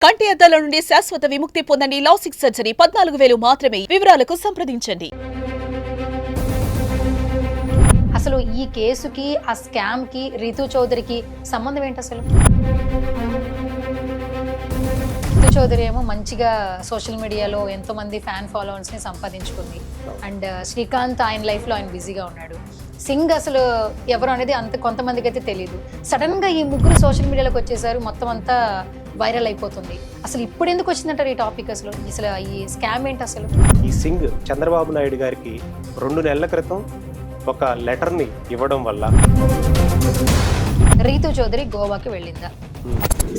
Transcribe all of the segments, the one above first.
కంటి అద్దాల నుండి శాశ్వత విముక్తి పొందండి. లాసిక్ సర్జరీ 14,000 మాత్రమే. వివరాలకు సంప్రదించండి. అసలు ఈ కేసుకి ఆ స్కామ్ కి రితు చౌదరికి సంబంధం ఏంటి అసలు? రితు చౌదరి ఏమో మంచిగా సోషల్ మీడియాలో ఎంతో మంది ఫ్యాన్ ఫాలోవర్స్ ని సంపాదించుకుంది. అండ్ శ్రీకాంత్ ఆయన లైఫ్ లో ఆయన బిజీగా ఉన్నాడు. సింగ్ అసలు ఎవరు అనేది అంత కొంతమందికి అయితే తెలియదు. సడన్ గా ఈ ముగ్గురు సోషల్ మీడియాలోకి వచ్చేసారు, మొత్తం అంతా వైరల్ అయిపోతుంది. అసలు ఇప్పుడు ఎందుకు వచ్చిందంటారు ఈ టాపిక్? అసలు ఈ స్కామ్ ఏంటి అసలు? ఈ సింగ్ చంద్రబాబు నాయుడు గారికి 2 నెలల క్రితం ఒక లెటర్ని ఇవ్వడం వల్ల రితు చౌదరి గోవాకి వెళ్ళిందా?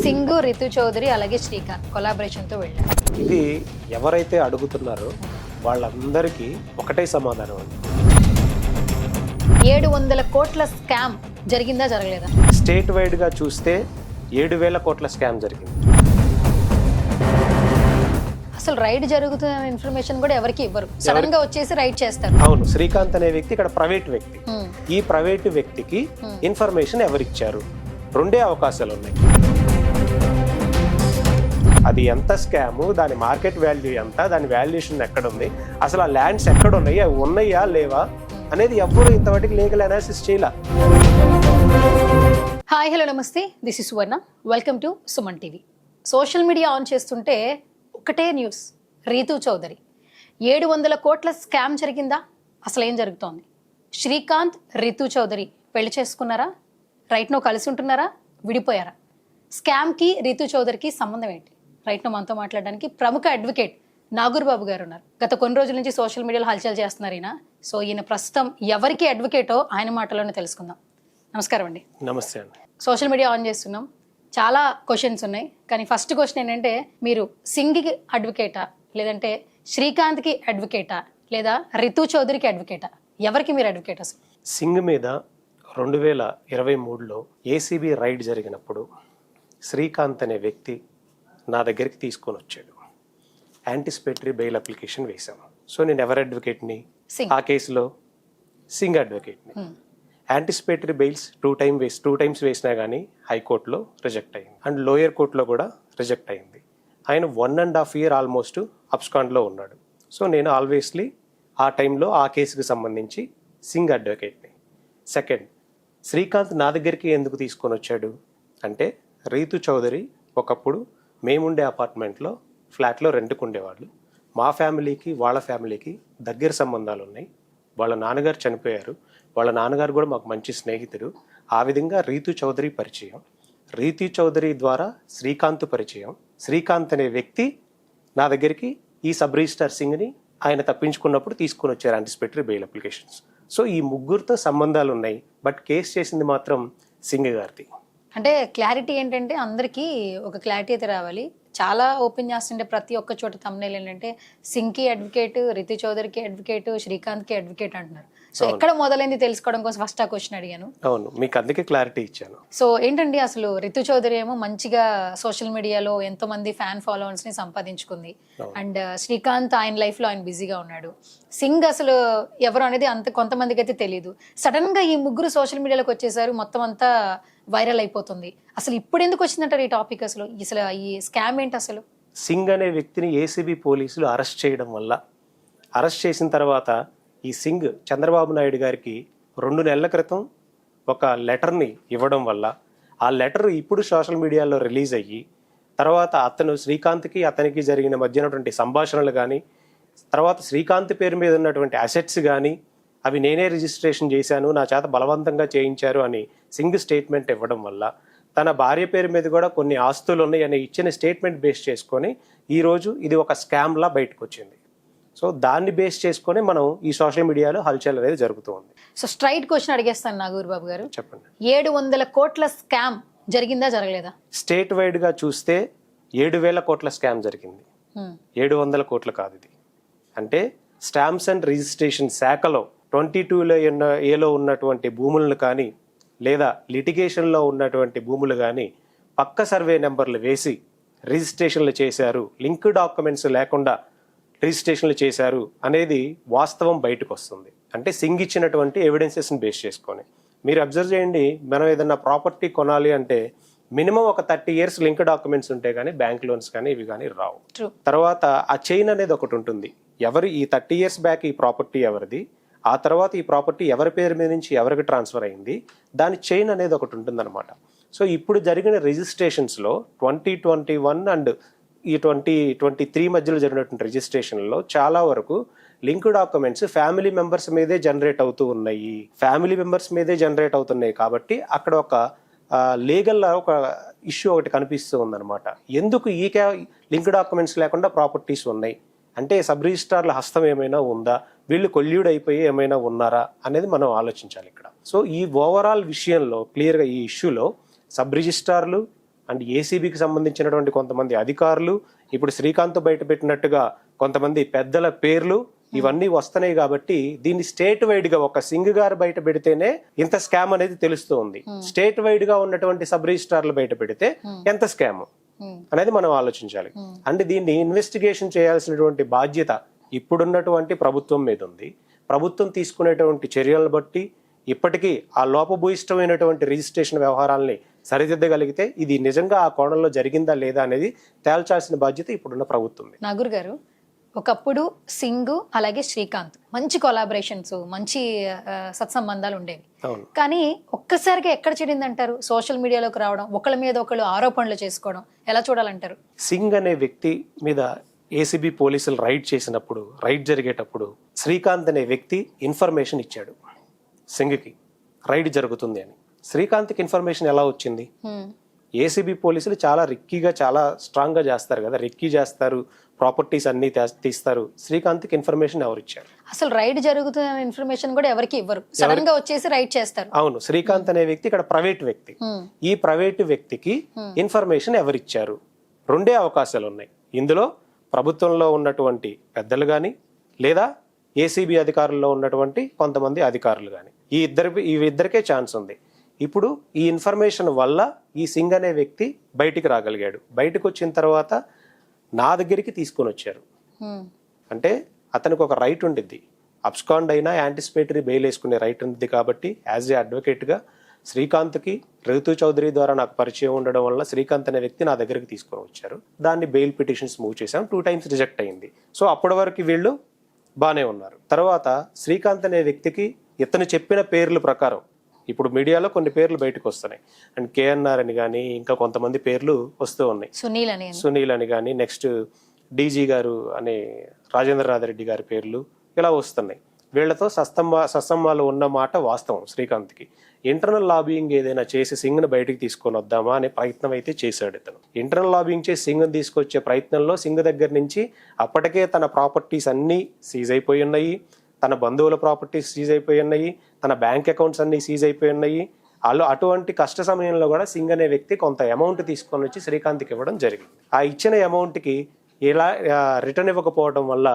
సింగ్, రితు చౌదరి అలాగే శ్రీకాంత్ కొలాబరేషన్ తో వెళ్ళారు. ఇది ఎవరైతే అడుగుతున్నారో వాళ్ళందరికీ ఒకటే సమాధానం అండి. 700 కోట్ల స్కామ్ జరిగిందా జరగలేదా? స్టేట్ వైడ్ గా చూస్తే 7,000 కోట్ల స్కామ్ జరిగింది. అసలు రైడ్ జరుగుతున్న ఇన్ఫర్మేషన్ కూడా ఎవరికి ఇవ్వరు, సడన్ గా వచ్చేసి రైడ్ చేస్తారు. అవును, శ్రీకాంత్ అనే వ్యక్తి ఇక్కడ ప్రైవేట్ వ్యక్తి. ఈ ప్రైవేట్ వ్యక్తికి ఇన్ఫర్మేషన్ ఎవరిచ్చారు? 2 అవకాశాలు ఉన్నాయి. అది ఎంత స్కాము, దాని మార్కెట్ వాల్యూ ఎంత, దాని వాల్యుయేషన్ ఎక్కడ ఉంది, అసలు ఆ ల్యాండ్స్ ఎక్కడ ఉన్నాయి, అవి ఉన్నాయా లేవా అనేది ఎవ్వరూ ఇంతవరకు లీగల్ అనాలిసిస్ చేయాల. హాయ్, హలో, నమస్తే. This is Suvarna. Welcome to Suman TV. Social media on చేస్తుంటే ఒకటే న్యూస్, రితు చౌదరి 700 కోట్ల స్కామ్ జరిగిందా? అసలు ఏం జరుగుతోంది? శ్రీకాంత్, రితు చౌదరి పెళ్లి చేసుకున్నారా? రైట్ నో కలిసి ఉంటున్నారా? విడిపోయారా? స్కామ్కి రితు చౌదరికి సంబంధం ఏంటి? రైట్ నో మనతో మాట్లాడడానికి ప్రముఖ అడ్వకేట్ నాగూర్ బాబు గారు ఉన్నారు. గత కొన్ని రోజుల నుంచి సోషల్ మీడియాలో హల్చల్ చేస్తున్నారు ఈయన. సో ఈయన ప్రస్తుతం ఎవరికి అడ్వకేటో ఆయన మాటలోనే తెలుసుకుందాం. నమస్కారం అండి. నమస్తే అండి. సోషల్ మీడియా ఆన్ చేస్తున్నాం, చాలా క్వశ్చన్స్ ఉన్నాయి. కానీ ఫస్ట్ క్వశ్చన్ ఏంటంటే, మీరు సింగ్కి అడ్వకేటా, లేదంటే శ్రీకాంత్కి అడ్వకేటా, లేదా రితు చౌదరికి అడ్వకేటా? ఎవరికి మీరు అడ్వకేట్ అసలు? సింగ్ మీద 2023లో ఏసీబీ రైడ్ జరిగినప్పుడు శ్రీకాంత్ అనే వ్యక్తి నా దగ్గరికి తీసుకొని వచ్చాడు. యాంటిసిపేటరీ బెయిల్ అప్లికేషన్ వేశాము. సో నేను ఎవరి అడ్వకేట్ని? ఆ కేసులో సింగ్ అడ్వకేట్ని. యాంటిసిపేటరీ బెయిల్స్ 2 టైమ్స్ వేసినా కానీ హైకోర్టులో రిజెక్ట్ అయింది, అండ్ లోయర్ కోర్టులో కూడా రిజెక్ట్ అయింది. ఆయన 1.5 year ఆల్మోస్ట్ అబ్స్కాండ్లో ఉన్నాడు. సో నేను ఆల్వేస్లీ ఆ టైంలో ఆ కేసుకు సంబంధించి సింగ్ అడ్వకేట్ని. సెకండ్, శ్రీకాంత్ నా దగ్గరికి ఎందుకు తీసుకొని వచ్చాడు అంటే, రితు చౌదరి ఒకప్పుడు మేముండే అపార్ట్మెంట్లో ఫ్లాట్లో రెంట్కు ఉండేవాళ్ళు. మా ఫ్యామిలీకి వాళ్ళ ఫ్యామిలీకి దగ్గర సంబంధాలు ఉన్నాయి. వాళ్ళ నాన్నగారు చనిపోయారు, వాళ్ళ నాన్నగారు కూడా మాకు మంచి స్నేహితుడు. ఆ విధంగా రితు చౌదరి పరిచయం, రితు చౌదరి ద్వారా శ్రీకాంత్ పరిచయం. శ్రీకాంత్ అనే వ్యక్తి నా దగ్గరికి ఈ సబ్ రిజిస్ట్రార్ సింగ్ని ఆయన తప్పించుకున్నప్పుడు తీసుకొని వచ్చారు యాంటిసిపేటరీ బెయిల్ అప్లికేషన్స్. సో ఈ ముగ్గురితో సంబంధాలు ఉన్నాయి, బట్ కేసు చేసింది మాత్రం సింగ్ గారిది. అంటే క్లారిటీ ఏంటంటే, అందరికీ ఒక క్లారిటీ అయితే రావాలి. చాలా ఓపెన్ చేస్తుంటే ప్రతి ఒక్క చోట thumbnail ఏంటంటే సింగ్కి అడ్వకేట్, రితు చౌదరికి అడ్వకేట్, శ్రీకాంత్కి అడ్వకేట్ అంటున్నారు. సో ఎక్కడ మొదలైంది తెలుసుకోవడం కోసం ఫస్ట్ ఆ క్వశ్చన్ అడిగాను. అవును, మీకు అందుకే క్లారిటీ ఇచ్చాను. సో ఏంటండి, అసలు రితు చౌదరి ఏమో మంచిగా సోషల్ మీడియాలో ఎంతో మంది ఫ్యాన్ ఫాలోవర్స్ ని సంపాదించుకుంది. అండ్ శ్రీకాంత్ ఆయన లైఫ్ లో ఆయన బిజీగా ఉన్నాడు. సింగ్ అసలు ఎవరు అనేది అంత కొంతమందికి అయితే తెలియదు. సడన్ గా ఈ ముగ్గురు సోషల్ మీడియాలోకి వచ్చేసారు, మొత్తం అంతా వైరల్ అయిపోతుంది. అసలు ఇప్పుడు ఎందుకు వచ్చిందంటారు ఈ టాపిక్? అసలు ఈ స్కామ్ ఏంటి అసలు? సింగ్ అనే వ్యక్తిని ఏసీబీ పోలీసులు అరెస్ట్ చేయడం వల్ల, అరెస్ట్ చేసిన తర్వాత ఈ సింగ్ చంద్రబాబు నాయుడు గారికి 2 నెలల క్రితం ఒక లెటర్ని ఇవ్వడం వల్ల, ఆ లెటర్ ఇప్పుడు సోషల్ మీడియాలో రిలీజ్ అయ్యి, తర్వాత అతను శ్రీకాంత్కి అతనికి జరిగిన మధ్యనటువంటి సంభాషణలు కానీ, తర్వాత శ్రీకాంత్ పేరు మీద ఉన్నటువంటి అసెట్స్ కానీ అవి నేనే రిజిస్ట్రేషన్ చేశాను, నా చేత బలవంతంగా చేయించారు అని సింగ్ స్టేట్మెంట్ ఇవ్వడం వల్ల, తన భార్య పేరు మీద కూడా కొన్ని ఆస్తులు ఉన్నాయి అని ఇచ్చిన స్టేట్మెంట్ బేస్ చేసుకొని ఈరోజు ఇది ఒక స్కామ్లా బయటకు వచ్చింది. సో దాన్ని బేస్ చేసుకొని మనం ఈ సోషల్ మీడియాలో హల్చల్ అనేది జరుగుతూ ఉంది. సో స్ట్రైట్ క్వశ్చన్ అడిగేస్తాను నాగూర్ బాబు గారు, చెప్పండి. 700 కోట్ల స్కామ్ జరిగిందా జరగలేదా? స్టేట్ వైడ్ గా చూస్తే 7,000 కోట్ల స్కామ్ జరిగింది. 700 కోట్లు కాదు ఇది. అంటే స్టాంప్స్ అండ్ రిజిస్ట్రేషన్ శాఖలో 22A ఉన్నటువంటి భూములను కానీ, లేదా లిటిగేషన్లో ఉన్నటువంటి భూములు కానీ పక్క సర్వే నెంబర్లు వేసి రిజిస్ట్రేషన్లు చేశారు, లింక్ డాక్యుమెంట్స్ లేకుండా రిజిస్ట్రేషన్లు చేశారు అనేది వాస్తవం బయటకు వస్తుంది. అంటే సింగ్ ఇచ్చినటువంటి ఎవిడెన్సెస్ని బేస్ చేసుకొని మీరు అబ్జర్వ్ చేయండి. మనం ఏదైనా ప్రాపర్టీ కొనాలి అంటే మినిమం ఒక 30 years లింక్ డాక్యుమెంట్స్ ఉంటే కానీ బ్యాంక్ లోన్స్ కానీ ఇవి కానీ రావు. ట్రూ. తర్వాత ఆ చైన్ అనేది ఒకటి ఉంటుంది. ఎవరు ఈ 30 years బ్యాక్ ఈ ప్రాపర్టీ ఎవరిది, ఆ తర్వాత ఈ ప్రాపర్టీ ఎవరి పేరు మీద నుంచి ఎవరికి ట్రాన్స్ఫర్ అయింది, దాని చైన్ అనేది ఒకటి ఉంటుంది అనమాట. సో ఇప్పుడు జరిగిన రిజిస్ట్రేషన్స్లో 2021 అండ్ ఈ 2023 మధ్యలో జరిగినటువంటి రిజిస్ట్రేషన్లో చాలా వరకు లింక్ డాక్యుమెంట్స్ ఫ్యామిలీ మెంబర్స్ మీదే జనరేట్ అవుతూ ఉన్నాయి. ఫ్యామిలీ మెంబర్స్ మీదే జనరేట్ అవుతున్నాయి కాబట్టి అక్కడ ఒక లీగల్ ఒక ఇష్యూ ఒకటి కనిపిస్తూ ఉందన్నమాట. ఎందుకు ఈ లింక్ డాక్యుమెంట్స్ లేకుండా ప్రాపర్టీస్ ఉన్నాయి అంటే సబ్ రిజిస్ట్రార్ల హస్తం ఏమైనా ఉందా, వీళ్ళు కొల్యూడ్ అయిపోయి ఏమైనా ఉన్నారా అనేది మనం ఆలోచించాలి ఇక్కడ. సో ఈ ఓవరాల్ విషయంలో క్లియర్గా ఈ ఇష్యూలో సబ్ రిజిస్ట్రార్లు అండ్ ఏసీబీకి సంబంధించినటువంటి కొంతమంది అధికారులు, ఇప్పుడు శ్రీకాంత్ బయట పెట్టినట్టుగా కొంతమంది పెద్దల పేర్లు ఇవన్నీ వస్తున్నాయి కాబట్టి దీన్ని స్టేట్ వైడ్ గా ఒక సింగ్ గారు బయట పెడితేనే ఇంత స్కామ్ అనేది తెలుస్తూ ఉంది. స్టేట్ వైడ్ గా ఉన్నటువంటి సబ్ రిజిస్ట్రార్లు బయట పెడితే ఎంత స్కామ్ అనేది మనం ఆలోచించాలి. అంటే దీన్ని ఇన్వెస్టిగేషన్ చేయాల్సినటువంటి బాధ్యత ఇప్పుడున్నటువంటి ప్రభుత్వం మీద ఉంది. ప్రభుత్వం తీసుకునేటువంటి చర్యలను బట్టి ఇప్పటికీ ఆ లోపభూయిష్టమైనటువంటి రిజిస్ట్రేషన్ వ్యవహారాలని సరిదిద్దగలిగితే ఇది నిజంగా ఆ కోణంలో జరిగిందా లేదా అనేది తేల్చాల్సిన బాధ్యత ఇప్పుడున్న ప్రభుత్వం. నాగూర్ గారు, ఒకప్పుడు సింగ్ అలాగే శ్రీకాంత్ మంచి కొలాబరేషన్స్, మంచి సత్సంబంధాలు ఉండేవి. కానీ ఒక్కసారిగా ఎక్కడ చెడిందంటారు? సోషల్ మీడియాలోకి రావడం, ఒకళ్ళ మీద ఒకళ్ళు ఆరోపణలు చేసుకోవడం, ఎలా చూడాలంటారు? సింగ్ అనే వ్యక్తి మీద ఏసీబీ పోలీసులు రైడ్ జరిగేటప్పుడు శ్రీకాంత్ అనే వ్యక్తి ఇన్ఫర్మేషన్ ఇచ్చాడు సింగ్కి రైడ్ జరుగుతుంది అని. శ్రీకాంత్కి ఇన్ఫర్మేషన్ ఎలా వచ్చింది? ఏసీబీ పోలీసులు చాలా రిక్కీగా చాలా స్ట్రాంగ్ గా చేస్తారు కదా, రెక్కీ చేస్తారు, ప్రాపర్టీస్ అన్ని తీస్తారు. శ్రీకాంత్కి ఇన్ఫర్మేషన్ ఎవరు ఇచ్చారు? అసలు రైడ్ జరుగుతున్న ఇన్ఫర్మేషన్ కూడా ఎవరికి ఇవ్వరు, సడన్ గా వచ్చేసి రైడ్ చేస్తారు. అవును, శ్రీకాంత్ అనే వ్యక్తి ఇక్కడ ప్రైవేట్ వ్యక్తి. ఈ ప్రైవేట్ వ్యక్తికి ఇన్ఫర్మేషన్ ఎవరిచ్చారు? రెండే అవకాశాలు ఉన్నాయి ఇందులో. ప్రభుత్వంలో ఉన్నటువంటి పెద్దలు కానీ లేదా ఏసీబీ అధికారుల్లో ఉన్నటువంటి కొంతమంది అధికారులు కానీ, ఈ ఇద్దరికే ఛాన్స్ ఉంది. ఇప్పుడు ఈ ఇన్ఫర్మేషన్ వల్ల ఈ సింగ్ అనే వ్యక్తి బయటికి రాగలిగాడు. బయటకు వచ్చిన తర్వాత నా దగ్గరికి తీసుకొని వచ్చారు. అంటే అతనికి ఒక రైట్ ఉండిద్ది, అబ్స్కాండ్ అయినా యాంటిసిపేటరీ బెయిల్ వేసుకునే రైట్ ఉంది. కాబట్టి యాజ్ ఏ అడ్వకేట్గా శ్రీకాంత్కి రితు చౌదరి ద్వారా నాకు పరిచయం ఉండడం వల్ల శ్రీకాంత్ అనే వ్యక్తి నా దగ్గరికి తీసుకొని వచ్చారు. దాన్ని బెయిల్ పిటిషన్స్ మూవ్ చేశాం. 2 times రిజెక్ట్ అయింది. సో అప్పటి వరకు వీళ్ళు బాగానే ఉన్నారు. తర్వాత శ్రీకాంత్ అనే వ్యక్తికి ఇతను చెప్పిన పేర్ల ప్రకారం ఇప్పుడు మీడియాలో కొన్ని పేర్లు బయటకు వస్తున్నాయి. అండ్ కేఎన్ఆర్ అని కానీ ఇంకా కొంతమంది పేర్లు వస్తూ ఉన్నాయి. సునీల్ అని కానీ, నెక్స్ట్ డీజీ గారు అనే రాజేంద్రనాథ్ రెడ్డి గారి పేర్లు ఇలా వస్తున్నాయి. వీళ్లతో సత్సంబాలు ఉన్న మాట వాస్తవం. శ్రీకాంత్కి ఇంటర్నల్ లాబింగ్ ఏదైనా చేసి సింగ్ను బయటికి తీసుకొని వద్దామా అనే ప్రయత్నం అయితే చేశాడు ఇతను. ఇంటర్నల్ లాబింగ్ చేసి సింగ్ను తీసుకొచ్చే ప్రయత్నంలో సింగ్ దగ్గర నుంచి అప్పటికే తన ప్రాపర్టీస్ అన్నీ సీజ్ అయిపోయి ఉన్నాయి, తన బంధువుల ప్రాపర్టీస్ సీజ్ అయిపోయి ఉన్నాయి, తన బ్యాంక్ అకౌంట్స్ అన్ని సీజ్ అయిపోయి ఉన్నాయి. అటువంటి కష్ట సమయంలో కూడా సింగ్ అనే వ్యక్తి కొంత అమౌంట్ తీసుకొని వచ్చి శ్రీకాంత్కి ఇవ్వడం జరిగింది. ఆ ఇచ్చిన అమౌంట్కి ఇలా రిటర్న్ ఇవ్వకపోవడం వల్ల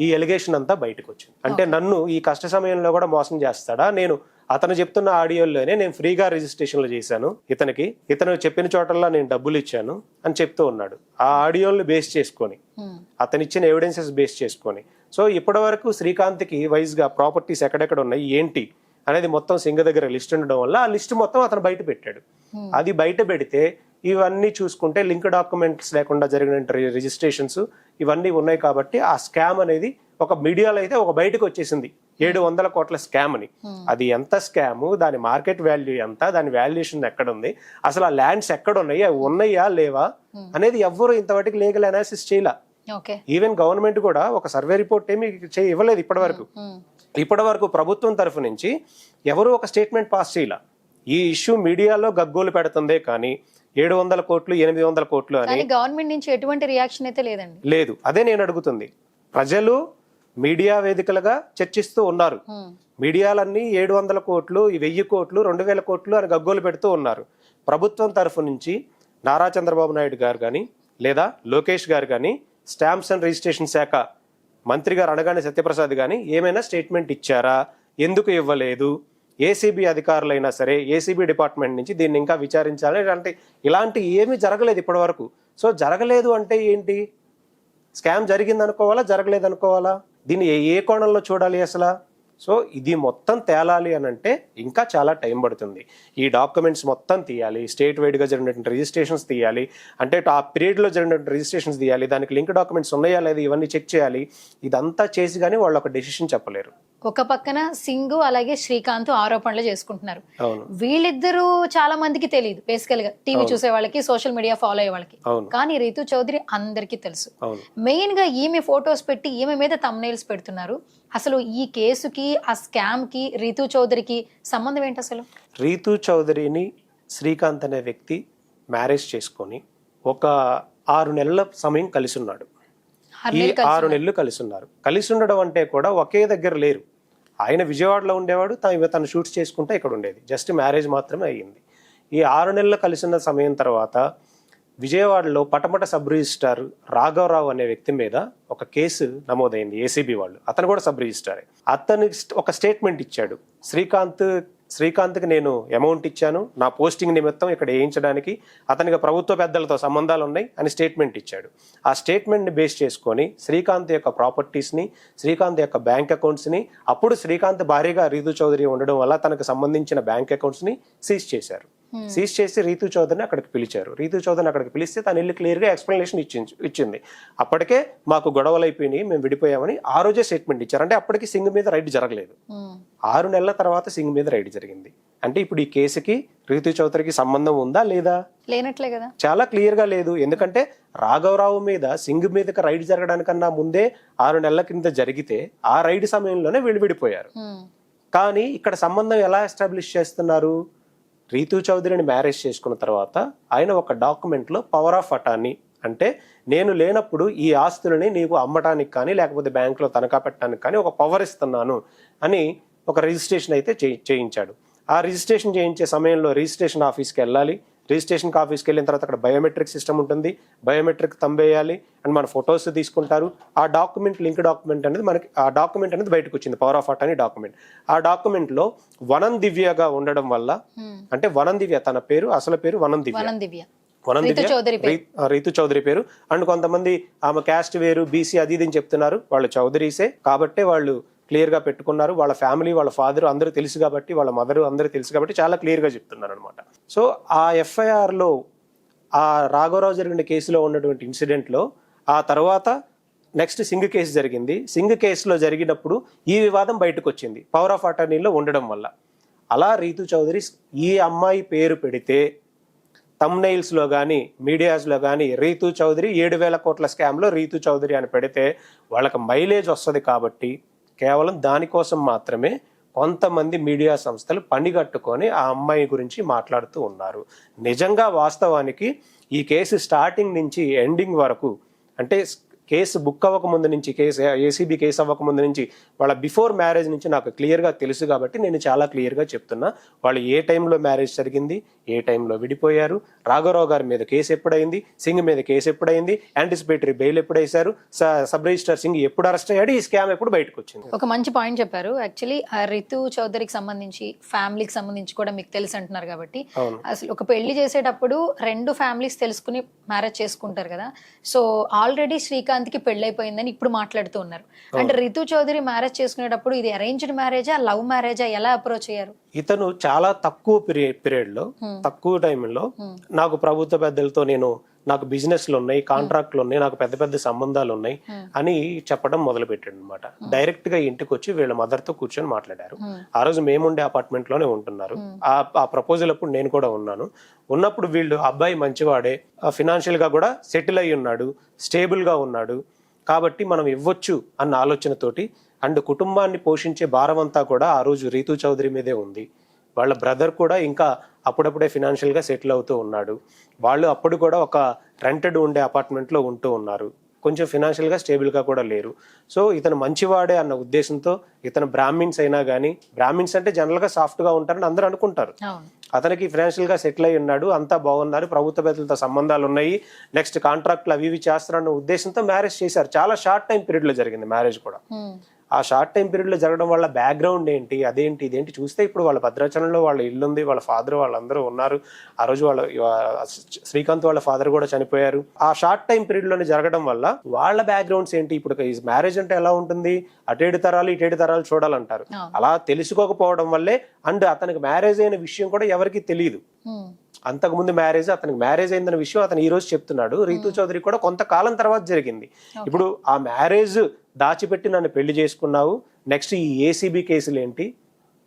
ఈ ఎలిగేషన్ అంతా బయటకు వచ్చింది. అంటే నన్ను ఈ కష్ట సమయంలో కూడా మోసం చేస్తాడా? నేను అతను చెప్తున్న ఆడియోలోనే నేను ఫ్రీగా రిజిస్ట్రేషన్లు చేశాను, ఇతను చెప్పిన చోటల్లో నేను డబ్బులు ఇచ్చాను అని చెప్తూ ఉన్నాడు. ఆ ఆడియోలను బేస్ చేసుకొని, అతను ఇచ్చిన ఎవిడెన్సెస్ బేస్ చేసుకొని. సో ఇప్పటి వరకు శ్రీకాంత్కి వైజ్గా ప్రాపర్టీస్ ఎక్కడెక్కడ ఉన్నాయి ఏంటి అనేది మొత్తం సింగ్ దగ్గర లిస్ట్ ఉండడం వల్ల ఆ లిస్ట్ మొత్తం అతను బయట పెట్టాడు. అది బయట పెడితే ఇవన్నీ చూసుకుంటే లింక్ డాక్యుమెంట్స్ లేకుండా జరిగిన రిజిస్ట్రేషన్స్ ఇవన్నీ ఉన్నాయి. కాబట్టి ఆ స్కామ్ అనేది ఒక మీడియాలో అయితే ఒక బయటకు వచ్చేసింది 700 కోట్ల స్కామ్ అని. అది ఎంత స్కామ్, దాని మార్కెట్ వాల్యూ ఎంత, దాని వాల్యుయేషన్ ఎక్కడ ఉంది, అసలు ఆ ల్యాండ్స్ ఎక్కడ ఉన్నాయి, అవి ఉన్నాయా లేవా అనేది ఎవ్వరూ ఇంతవరకు లీగల్ అనాలిసిస్ చేయలే. ఈవెన్ గవర్నమెంట్ కూడా ఒక సర్వే రిపోర్ట్ ఏమి ఇవ్వలేదు ఇప్పటి వరకు ప్రభుత్వం తరఫు నుంచి ఎవరు ఒక స్టేట్మెంట్ పాస్ చేయలే. ఈ ఇష్యూ మీడియాలో గగ్గోలు పెడుతుందే కానీ 700 కోట్లు 800 కోట్లు అని గవర్నమెంట్ నుంచి ఎటువంటి రియాక్షన్ అయితే లేదు. అదే నేను అడుగుతుంది. ప్రజలు మీడియా వేదికలుగా చర్చిస్తూ ఉన్నారు. మీడియాలన్నీ 700 కోట్లు 1000 కోట్లు 2000 కోట్లు అని గగ్గోలు పెడుతూ ఉన్నారు. ప్రభుత్వం తరఫు నుంచి నారా చంద్రబాబు నాయుడు గారు కానీ లేదా లోకేష్ గారు కానీ, స్టాంప్స్ అండ్ రిజిస్ట్రేషన్ శాఖ మంత్రి గారు అనగానే సత్యప్రసాద్ కానీ ఏమైనా స్టేట్మెంట్ ఇచ్చారా? ఎందుకు ఇవ్వలేదు? ఏసీబీ అధికారులైనా సరే ఏసీబీ డిపార్ట్మెంట్ నుంచి దీన్ని ఇంకా విచారించాలి అంటే ఇలాంటి ఏమీ జరగలేదు ఇప్పటి వరకు. సో జరగలేదు అంటే ఏంటి? స్కామ్ జరిగింది అనుకోవాలా, జరగలేదు అనుకోవాలా? దీన్ని ఏ కోణంలో చూడాలి అసలు? సో ఇది మొత్తం తేలాలి అని అంటే ఇంకా చాలా టైం పడుతుంది. ఈ డాక్యుమెంట్స్ మొత్తం తీయాలి, స్టేట్ వైడ్గా జరిగినటువంటి రిజిస్ట్రేషన్స్ తీయాలి, అంటే ఆ పీరియడ్లో జరిగినటువంటి రిజిస్ట్రేషన్స్ తీయాలి, దానికి లింక్ డాక్యుమెంట్స్ ఉన్నాయా లేదా ఇవన్నీ చెక్ చేయాలి. ఇదంతా చేసి కానీ వాళ్ళు ఒక డెసిషన్ చెప్పలేరు. ఒక పక్కన సింగు అలాగే శ్రీకాంత్ ఆరోపణలు చేసుకుంటున్నారు. అవును, వీళ్ళిద్దరూ చాలా మందికి తెలియదు బేసికల్ గా, టీవీ చూసే వాళ్ళకి సోషల్ మీడియా ఫాలో అయ్యే వాళ్ళకి. అవును, కానీ రీతు చౌదరి అందరికీ తెలుసు. అవును. మెయిన్ గా ఈమె ఫొటోస్ పెట్టి ఈమె మీద థంబ్నెయిల్స్ పెడుతున్నారు. అసలు ఈ కేసుకి ఆ స్కామ్ కి రీతు చౌదరికి సంబంధం ఏంటి అసలు? రీతు చౌదరిని శ్రీకాంత్ అనే వ్యక్తి మ్యారేజ్ చేసుకొని ఒక 6 నెలల సమయం కలిసి ఉన్నాడు. ఈ 6 నెలలు కలిసి ఉన్నారు. కలిసి ఉండడం అంటే కూడా ఒకే దగ్గర లేరు. ఆయన విజయవాడలో ఉండేవాడు, తను షూట్స్ చేసుకుంటే ఇక్కడ ఉండేది. జస్ట్ మ్యారేజ్ మాత్రమే అయ్యింది. ఈ 6 నెలలు కలిసి ఉన్న సమయం తర్వాత విజయవాడలో పటమట సబ్ రిజిస్ట్రార్ రాఘవరావు అనే వ్యక్తి మీద ఒక కేసు నమోదైంది. ఏసీబీ వాళ్ళు, అతను కూడా సబ్ రిజిస్ట్రారే. అతను ఒక స్టేట్మెంట్ ఇచ్చాడు. శ్రీకాంత్కి నేను అమౌంట్ ఇచ్చాను నా పోస్టింగ్ నిమిత్తం ఇక్కడ వేయించడానికి, అతనికి ప్రభుత్వ పెద్దలతో సంబంధాలు ఉన్నాయి అని స్టేట్మెంట్ ఇచ్చాడు. ఆ స్టేట్మెంట్ని బేస్ చేసుకొని శ్రీకాంత్ యొక్క ప్రాపర్టీస్ని, శ్రీకాంత్ యొక్క బ్యాంక్ అకౌంట్స్ని, అప్పుడు శ్రీకాంత్ భార్యగా రీతు చౌదరి ఉండడం వల్ల తనకు సంబంధించిన బ్యాంక్ అకౌంట్స్ని సీజ్ చేశారు. సీజ్ చేసి రీతు చౌదరిని అక్కడికి పిలిచారు. రీతు చౌదరిని అక్కడికి పిలిస్తే తను వెళ్ళి క్లియర్గా ఎక్స్ప్లెనేషన్ ఇచ్చింది. అప్పటికే మాకు గొడవలు అయిపోయినాయి, మేము విడిపోయామని ఆ రోజే స్టేట్మెంట్ ఇచ్చారు. అంటే అప్పటికి సింగ్ మీద రైడ్ జరగలేదు. 6 నెలల తర్వాత సింగ్ మీద రైడ్ జరిగింది. అంటే ఇప్పుడు ఈ కేసుకి రీతు చౌదరికి సంబంధం ఉందా లేదా? లేనట్లే కదా, చాలా క్లియర్ గా లేదు. ఎందుకంటే రాఘవరావు మీద సింగ్ మీదకి రైడ్ జరగడానికన్నా ముందే 6 నెలల కింద జరిగితే ఆ రైడ్ సమయంలోనే వీళ్ళు విడిపోయారు. కానీ ఇక్కడ సంబంధం ఎలా ఎస్టాబ్లిష్ చేస్తున్నారు? రీతు చౌదరిని మ్యారేజ్ చేసుకున్న తర్వాత ఆయన ఒక డాక్యుమెంట్లో పవర్ ఆఫ్ అటార్నీ, అంటే నేను లేనప్పుడు ఈ ఆస్తులని నీకు అమ్మటానికి కానీ లేకపోతే బ్యాంకులో తనఖా పెట్టడానికి కానీ ఒక పవర్ ఇస్తున్నాను అని ఒక రిజిస్ట్రేషన్ అయితే చేయించాడు. ఆ రిజిస్ట్రేషన్ చేయించే సమయంలో రిజిస్ట్రేషన్ ఆఫీస్కి వెళ్ళాలి. రిజిస్ట్రేషన్ ఆఫీస్కి వెళ్ళిన తర్వాత అక్కడ బయోమెట్రిక్ సిస్టమ్ ఉంటుంది. బయోమెట్రిక్ తంబేయాలి అండ్ మన ఫొటోస్ తీసుకుంటారు. ఆ డాక్యుమెంట్ లింక్ డాక్యుమెంట్ అనేది మనకి ఆ డాక్యుమెంట్ అనేది బయటకు వచ్చింది, పవర్ ఆఫ్ అటార్నీ డాక్యుమెంట్. ఆ డాక్యుమెంట్లో వనం దివ్యగా ఉండడం వల్ల, అంటే వనం దివ్య తన పేరు, అసలు పేరు వనం దివ్య, రీతు చౌదరి పేరు. అండ్ కొంతమంది ఆమె క్యాస్ట్ వేరు, బీసీ అది ఇది అని చెప్తున్నారు. వాళ్ళు చౌదరీసే కాబట్టే వాళ్ళు క్లియర్ గా పెట్టుకున్నారు. వాళ్ళ ఫ్యామిలీ, వాళ్ళ ఫాదర్ అందరూ తెలుసు కాబట్టి, వాళ్ళ మదర్ అందరూ తెలుసు కాబట్టి చాలా క్లియర్ గా చెప్తున్నారు అనమాట. సో ఆ ఎఫ్ఐఆర్ లో ఆ రాఘవరావు జరిగిన కేసులో ఉన్నటువంటి ఇన్సిడెంట్ లో ఆ తర్వాత నెక్స్ట్ సింగ్ కేసు జరిగింది. సింగ్ కేసులో జరిగినప్పుడు ఈ వివాదం బయటకు వచ్చింది పవర్ ఆఫ్ అటార్నీలో ఉండడం వల్ల. అలా రీతు చౌదరి ఈ అమ్మాయి పేరు పెడితే థంబ్నెయిల్స్లో కానీ మీడియాస్లో కానీ రీతు చౌదరి 7,000 కోట్ల స్కామ్లో రీతు చౌదరి అని పెడితే వాళ్ళకి మైలేజ్ వస్తుంది. కాబట్టి కేవలం దానికోసం మాత్రమే కొంతమంది మీడియా సంస్థలు పనిగట్టుకొని ఆ అమ్మాయి గురించి మాట్లాడుతూ ఉన్నారు. నిజంగా వాస్తవానికి ఈ కేసు స్టార్టింగ్ నుంచి ఎండింగ్ వరకు, అంటే కేసు బుక్ అవ్వక ముందు నుంచి, ఏసీబీ కేసు అవ్వక ముందు నుంచి, వాళ్ళ బిఫోర్ మ్యారేజ్ నుంచి నాకు క్లియర్గా తెలుసు కాబట్టి నేను చాలా క్లియర్గా చెప్తున్నా. వాళ్ళు ఏ టైంలో మ్యారేజ్ జరిగింది, ఏ టైంలో విడిపోయారు, రాఘవరావు గారి మీద కేసు ఎప్పుడైంది, సింగ్ మీద కేసు ఎప్పుడైంది, యాంటిసిపేటరీ బెయిల్ ఎప్పుడు వేశారు, సబ్ రిజిస్టర్ సింగ్ ఎప్పుడు అరెస్ట్ అయ్యాడు, ఈ స్కామ్ ఎప్పుడు బయటకు వచ్చింది. ఒక మంచి పాయింట్ చెప్పారు. యాక్చువల్లీ రీతు చౌదరికి సంబంధించి, ఫ్యామిలీకి సంబంధించి కూడా మీకు తెలుసు అంటున్నారు కాబట్టి, అసలు ఒక పెళ్లి చేసేటప్పుడు 2 ఫ్యామిలీస్ తెలుసుకుని మ్యారేజ్ చేసుకుంటారు కదా. సో ఆల్రెడీ శ్రీకాంత్ కి పెళ్ళైపోయిందని ఇప్పుడు మాట్లాడుతూ ఉన్నారు. అంటే రీతు చౌదరి మ్యారేజ్ చేసుకునేటప్పుడు ఇది అరేంజ్డ్ మ్యారేజా, లవ్ మ్యారేజా, ఎలా అప్రోచ్ అయ్యారు? ఇతను చాలా తక్కువ పీరియడ్ లో, తక్కువ టైంలో నాకు ప్రభుత్వ పెద్దలతో నాకు బిజినెస్లు ఉన్నాయి, కాంట్రాక్ట్లు ఉన్నాయి, నాకు పెద్ద పెద్ద సంబంధాలు ఉన్నాయి అని చెప్పడం మొదలు పెట్టాడు అనమాట. డైరెక్ట్ గా ఇంటికి వచ్చి వీళ్ళ మదర్ తో కూర్చొని మాట్లాడారు. ఆ రోజు మేముండే అపార్ట్మెంట్ లోనే ఉంటున్నారు. ఆ ప్రపోజల్ అప్పుడు నేను కూడా ఉన్నాను. ఉన్నప్పుడు వీళ్ళు అబ్బాయి మంచివాడే, ఫినాన్షియల్ గా కూడా సెటిల్ అయి ఉన్నాడు, స్టేబుల్ గా ఉన్నాడు కాబట్టి మనం ఇవ్వచ్చు అన్న ఆలోచనతోటి, అండ్ కుటుంబాన్ని పోషించే భారం అంతా కూడా ఆ రోజు రీతు చౌదరి మీదే ఉంది. వాళ్ళ బ్రదర్ కూడా ఇంకా అప్పుడప్పుడే ఫినాన్షియల్గా సెటిల్ అవుతూ ఉన్నాడు. వాళ్ళు అప్పుడు కూడా ఒక రెంటెడ్ ఉండే అపార్ట్మెంట్లో ఉంటూ ఉన్నారు. కొంచెం ఫినాన్షియల్గా స్టేబుల్గా కూడా లేరు. సో ఇతను మంచివాడే అన్న ఉద్దేశంతో, ఇతను బ్రాహ్మిన్స్ అయినా కానీ, బ్రాహ్మిన్స్ అంటే జనరల్గా సాఫ్ట్గా ఉంటారని అందరూ అనుకుంటారు. అతనికి ఫినాన్షియల్గా సెటిల్ అయి ఉన్నాడు, అంతా బాగున్నారు, ప్రభుత్వ పెద్దలతో సంబంధాలు ఉన్నాయి, నెక్స్ట్ కాంట్రాక్ట్లు అవి ఇవి చేస్తారన్న ఉద్దేశంతో మ్యారేజ్ చేశారు. చాలా షార్ట్ టైం పీరియడ్లో జరిగింది మ్యారేజ్ కూడా. ఆ షార్ట్ టైం పీరియడ్లో జరగడం వల్ల బ్యాక్గ్రౌండ్ ఏంటి, అదేంటి ఇదేంటి చూస్తే ఇప్పుడు వాళ్ళ భద్రాచలంలో వాళ్ళ ఇల్లు ఉంది, వాళ్ళ ఫాదర్ వాళ్ళందరూ ఉన్నారు. ఆ రోజు శ్రీకాంత్ వాళ్ళ ఫాదర్ కూడా చనిపోయారు. ఆ షార్ట్ టైం పీరియడ్లోనే జరగడం వల్ల వాళ్ళ బ్యాక్గ్రౌండ్స్ ఏంటి, ఇప్పుడు మ్యారేజ్ అంటే ఎలా ఉంటుంది, అటేడు తరాలు ఇటేడు తరాలు చూడాలంటారు. అలా తెలుసుకోకపోవడం వల్లే, అండ్ అతనికి మ్యారేజ్ అయిన విషయం కూడా ఎవరికి తెలియదు. అంతకుముందు అతనికి మ్యారేజ్ అయిందన్న విషయం అతను ఈ రోజు చెప్తున్నాడు. రీతూ చౌదరి కూడా కొంతకాలం తర్వాత జరిగింది. ఇప్పుడు ఆ మ్యారేజ్ దాచిపెట్టి నన్ను పెళ్లి చేసుకున్నావు, నెక్స్ట్ ఈ ఏసీబీ కేసులు ఏంటి,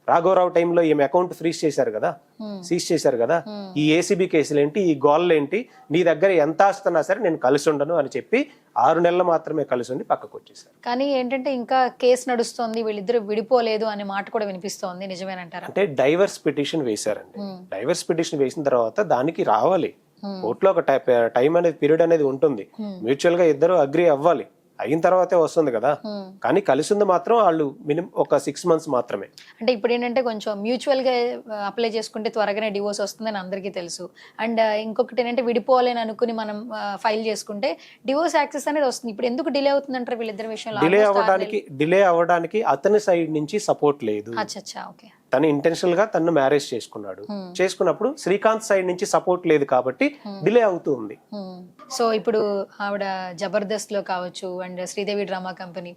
రాఘవరావు టైంలో ఈమె అకౌంట్ సీజ్ చేశారు కదా, ఈ ఏసీబీ కేసులు ఏంటి, ఈ గోళ్ళు ఏంటి, నీ దగ్గర ఎంత ఆస్తున్నా సరే నేను కలిసి ఉండను అని చెప్పి 6 నెలలు మాత్రమే కలిసి ఉండి పక్కకు వచ్చేసారు. కానీ ఏంటంటే ఇంకా కేసు నడుస్తోంది, వీళ్ళిద్దరు విడిపోలేదు అనే మాట కూడా వినిపిస్తోంది, నిజమేనంటారా? అంటే డైవర్స్ పిటిషన్ వేశారండి. డైవర్స్ పిటిషన్ వేసిన తర్వాత దానికి రావాలి కోర్టులో ఒక టైం అనేది, పీరియడ్ అనేది ఉంటుంది. మ్యూచువల్ గా ఇద్దరు అగ్రి అవ్వాలి, అయిన తర్వాతే వస్తుంది కదా. కానీ కలిసి ఉంది మాత్రం వాళ్ళు మినిమం ఒక 6 months మాత్రమే. అంటే ఇప్పుడు ఏంటంటే కొంచెం మ్యూచువల్ గా అప్లై చేసుకుంటే త్వరగానే డివోర్స్ వస్తుందని అందరికీ తెలుసు. అండ్ ఇంకొకటి ఏంటంటే విడిపోవాలని అనుకుని మనం ఫైల్ చేసుకుంటే డివోర్స్ యాక్సెస్ అనేది వస్తుంది. ఇప్పుడు ఎందుకు డిలే అవుతుంది అంటారు వీళ్ళిద్దరి విషయంలో? డిలే అవ్వడానికి అతని సైడ్ నుంచి సపోర్ట్ లేదు. ఓకే, తను ఇంటెన్షనల్ గా తను మ్యారేజ్ చేసుకున్నాడు. చేసుకున్నప్పుడు శ్రీకాంత్ సైడ్ నుంచి సపోర్ట్ లేదు కాబట్టి డిలే అవుతుంది. సో ఇప్పుడు ఆవిడ జబర్దస్త్ లో కావచ్చు, and Sridevi drama company,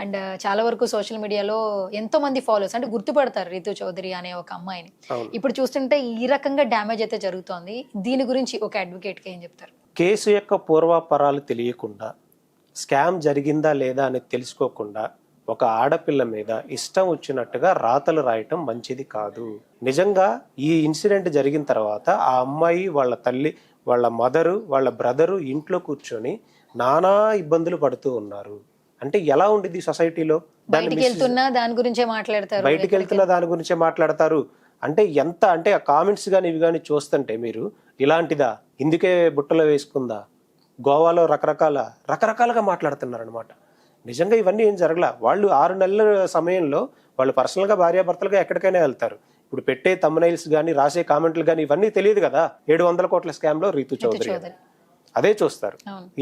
and చాలా వరకు సోషల్ మీడియాలో ఎంతో మంది ఫాలోవర్స్ అంటే గుర్తుపడతారు రీతూ చౌదరి అనే ఒక అమ్మాయిని. ఇప్పుడు చూస్తుంటే ఈ రకంగా డ్యామేజ్ అయితే జరుగుతోంది. దీని గురించి ఒక అడ్వకేట్ గా ఏం చెప్తారు? కేసు యొక్క పూర్వాపరాలు తెలియకుండా, స్కామ్ జరిగిందా లేదా అనేది తెలుసుకోకుండా ఒక ఆడపిల్ల మీద ఇష్టం వచ్చినట్టుగా రాతలు రాయటం మంచిది కాదు. నిజంగా ఈ ఇన్సిడెంట్ జరిగిన తర్వాత ఆ అమ్మాయి, వాళ్ళ తల్లి, వాళ్ళ మదరు, వాళ్ళ బ్రదరు ఇంట్లో కూర్చొని నానా ఇబ్బందులు పడుతూ ఉన్నారు. అంటే ఎలా ఉండిద్ది సొసైటీలో? బయటికి వెళ్తున్నా దాని గురించే మాట్లాడతారు. అంటే ఎంత అంటే ఆ కామెంట్స్ కానీ ఇవి కానీ చూస్తుంటే మీరు ఇలాంటిదా, ఇందుకే బుట్టలో వేసుకుందా, గోవాలో రకరకాలుగా మాట్లాడుతున్నారు అనమాట. నిజంగా ఇవన్నీ ఏం జరగలా. వాళ్ళు 6 నెలల సమయంలో వాళ్ళు పర్సనల్గా భార్యాభర్తలుగా ఎక్కడికైనా వెళ్తారు. ఇప్పుడు పెట్టే తమ్నైల్స్ కానీ, రాసే కామెంట్లు కానీ ఇవన్నీ తెలియదు కదా. 700 కోట్ల స్కామ్ లో రీతూ చౌదరి అదే చూస్తారు.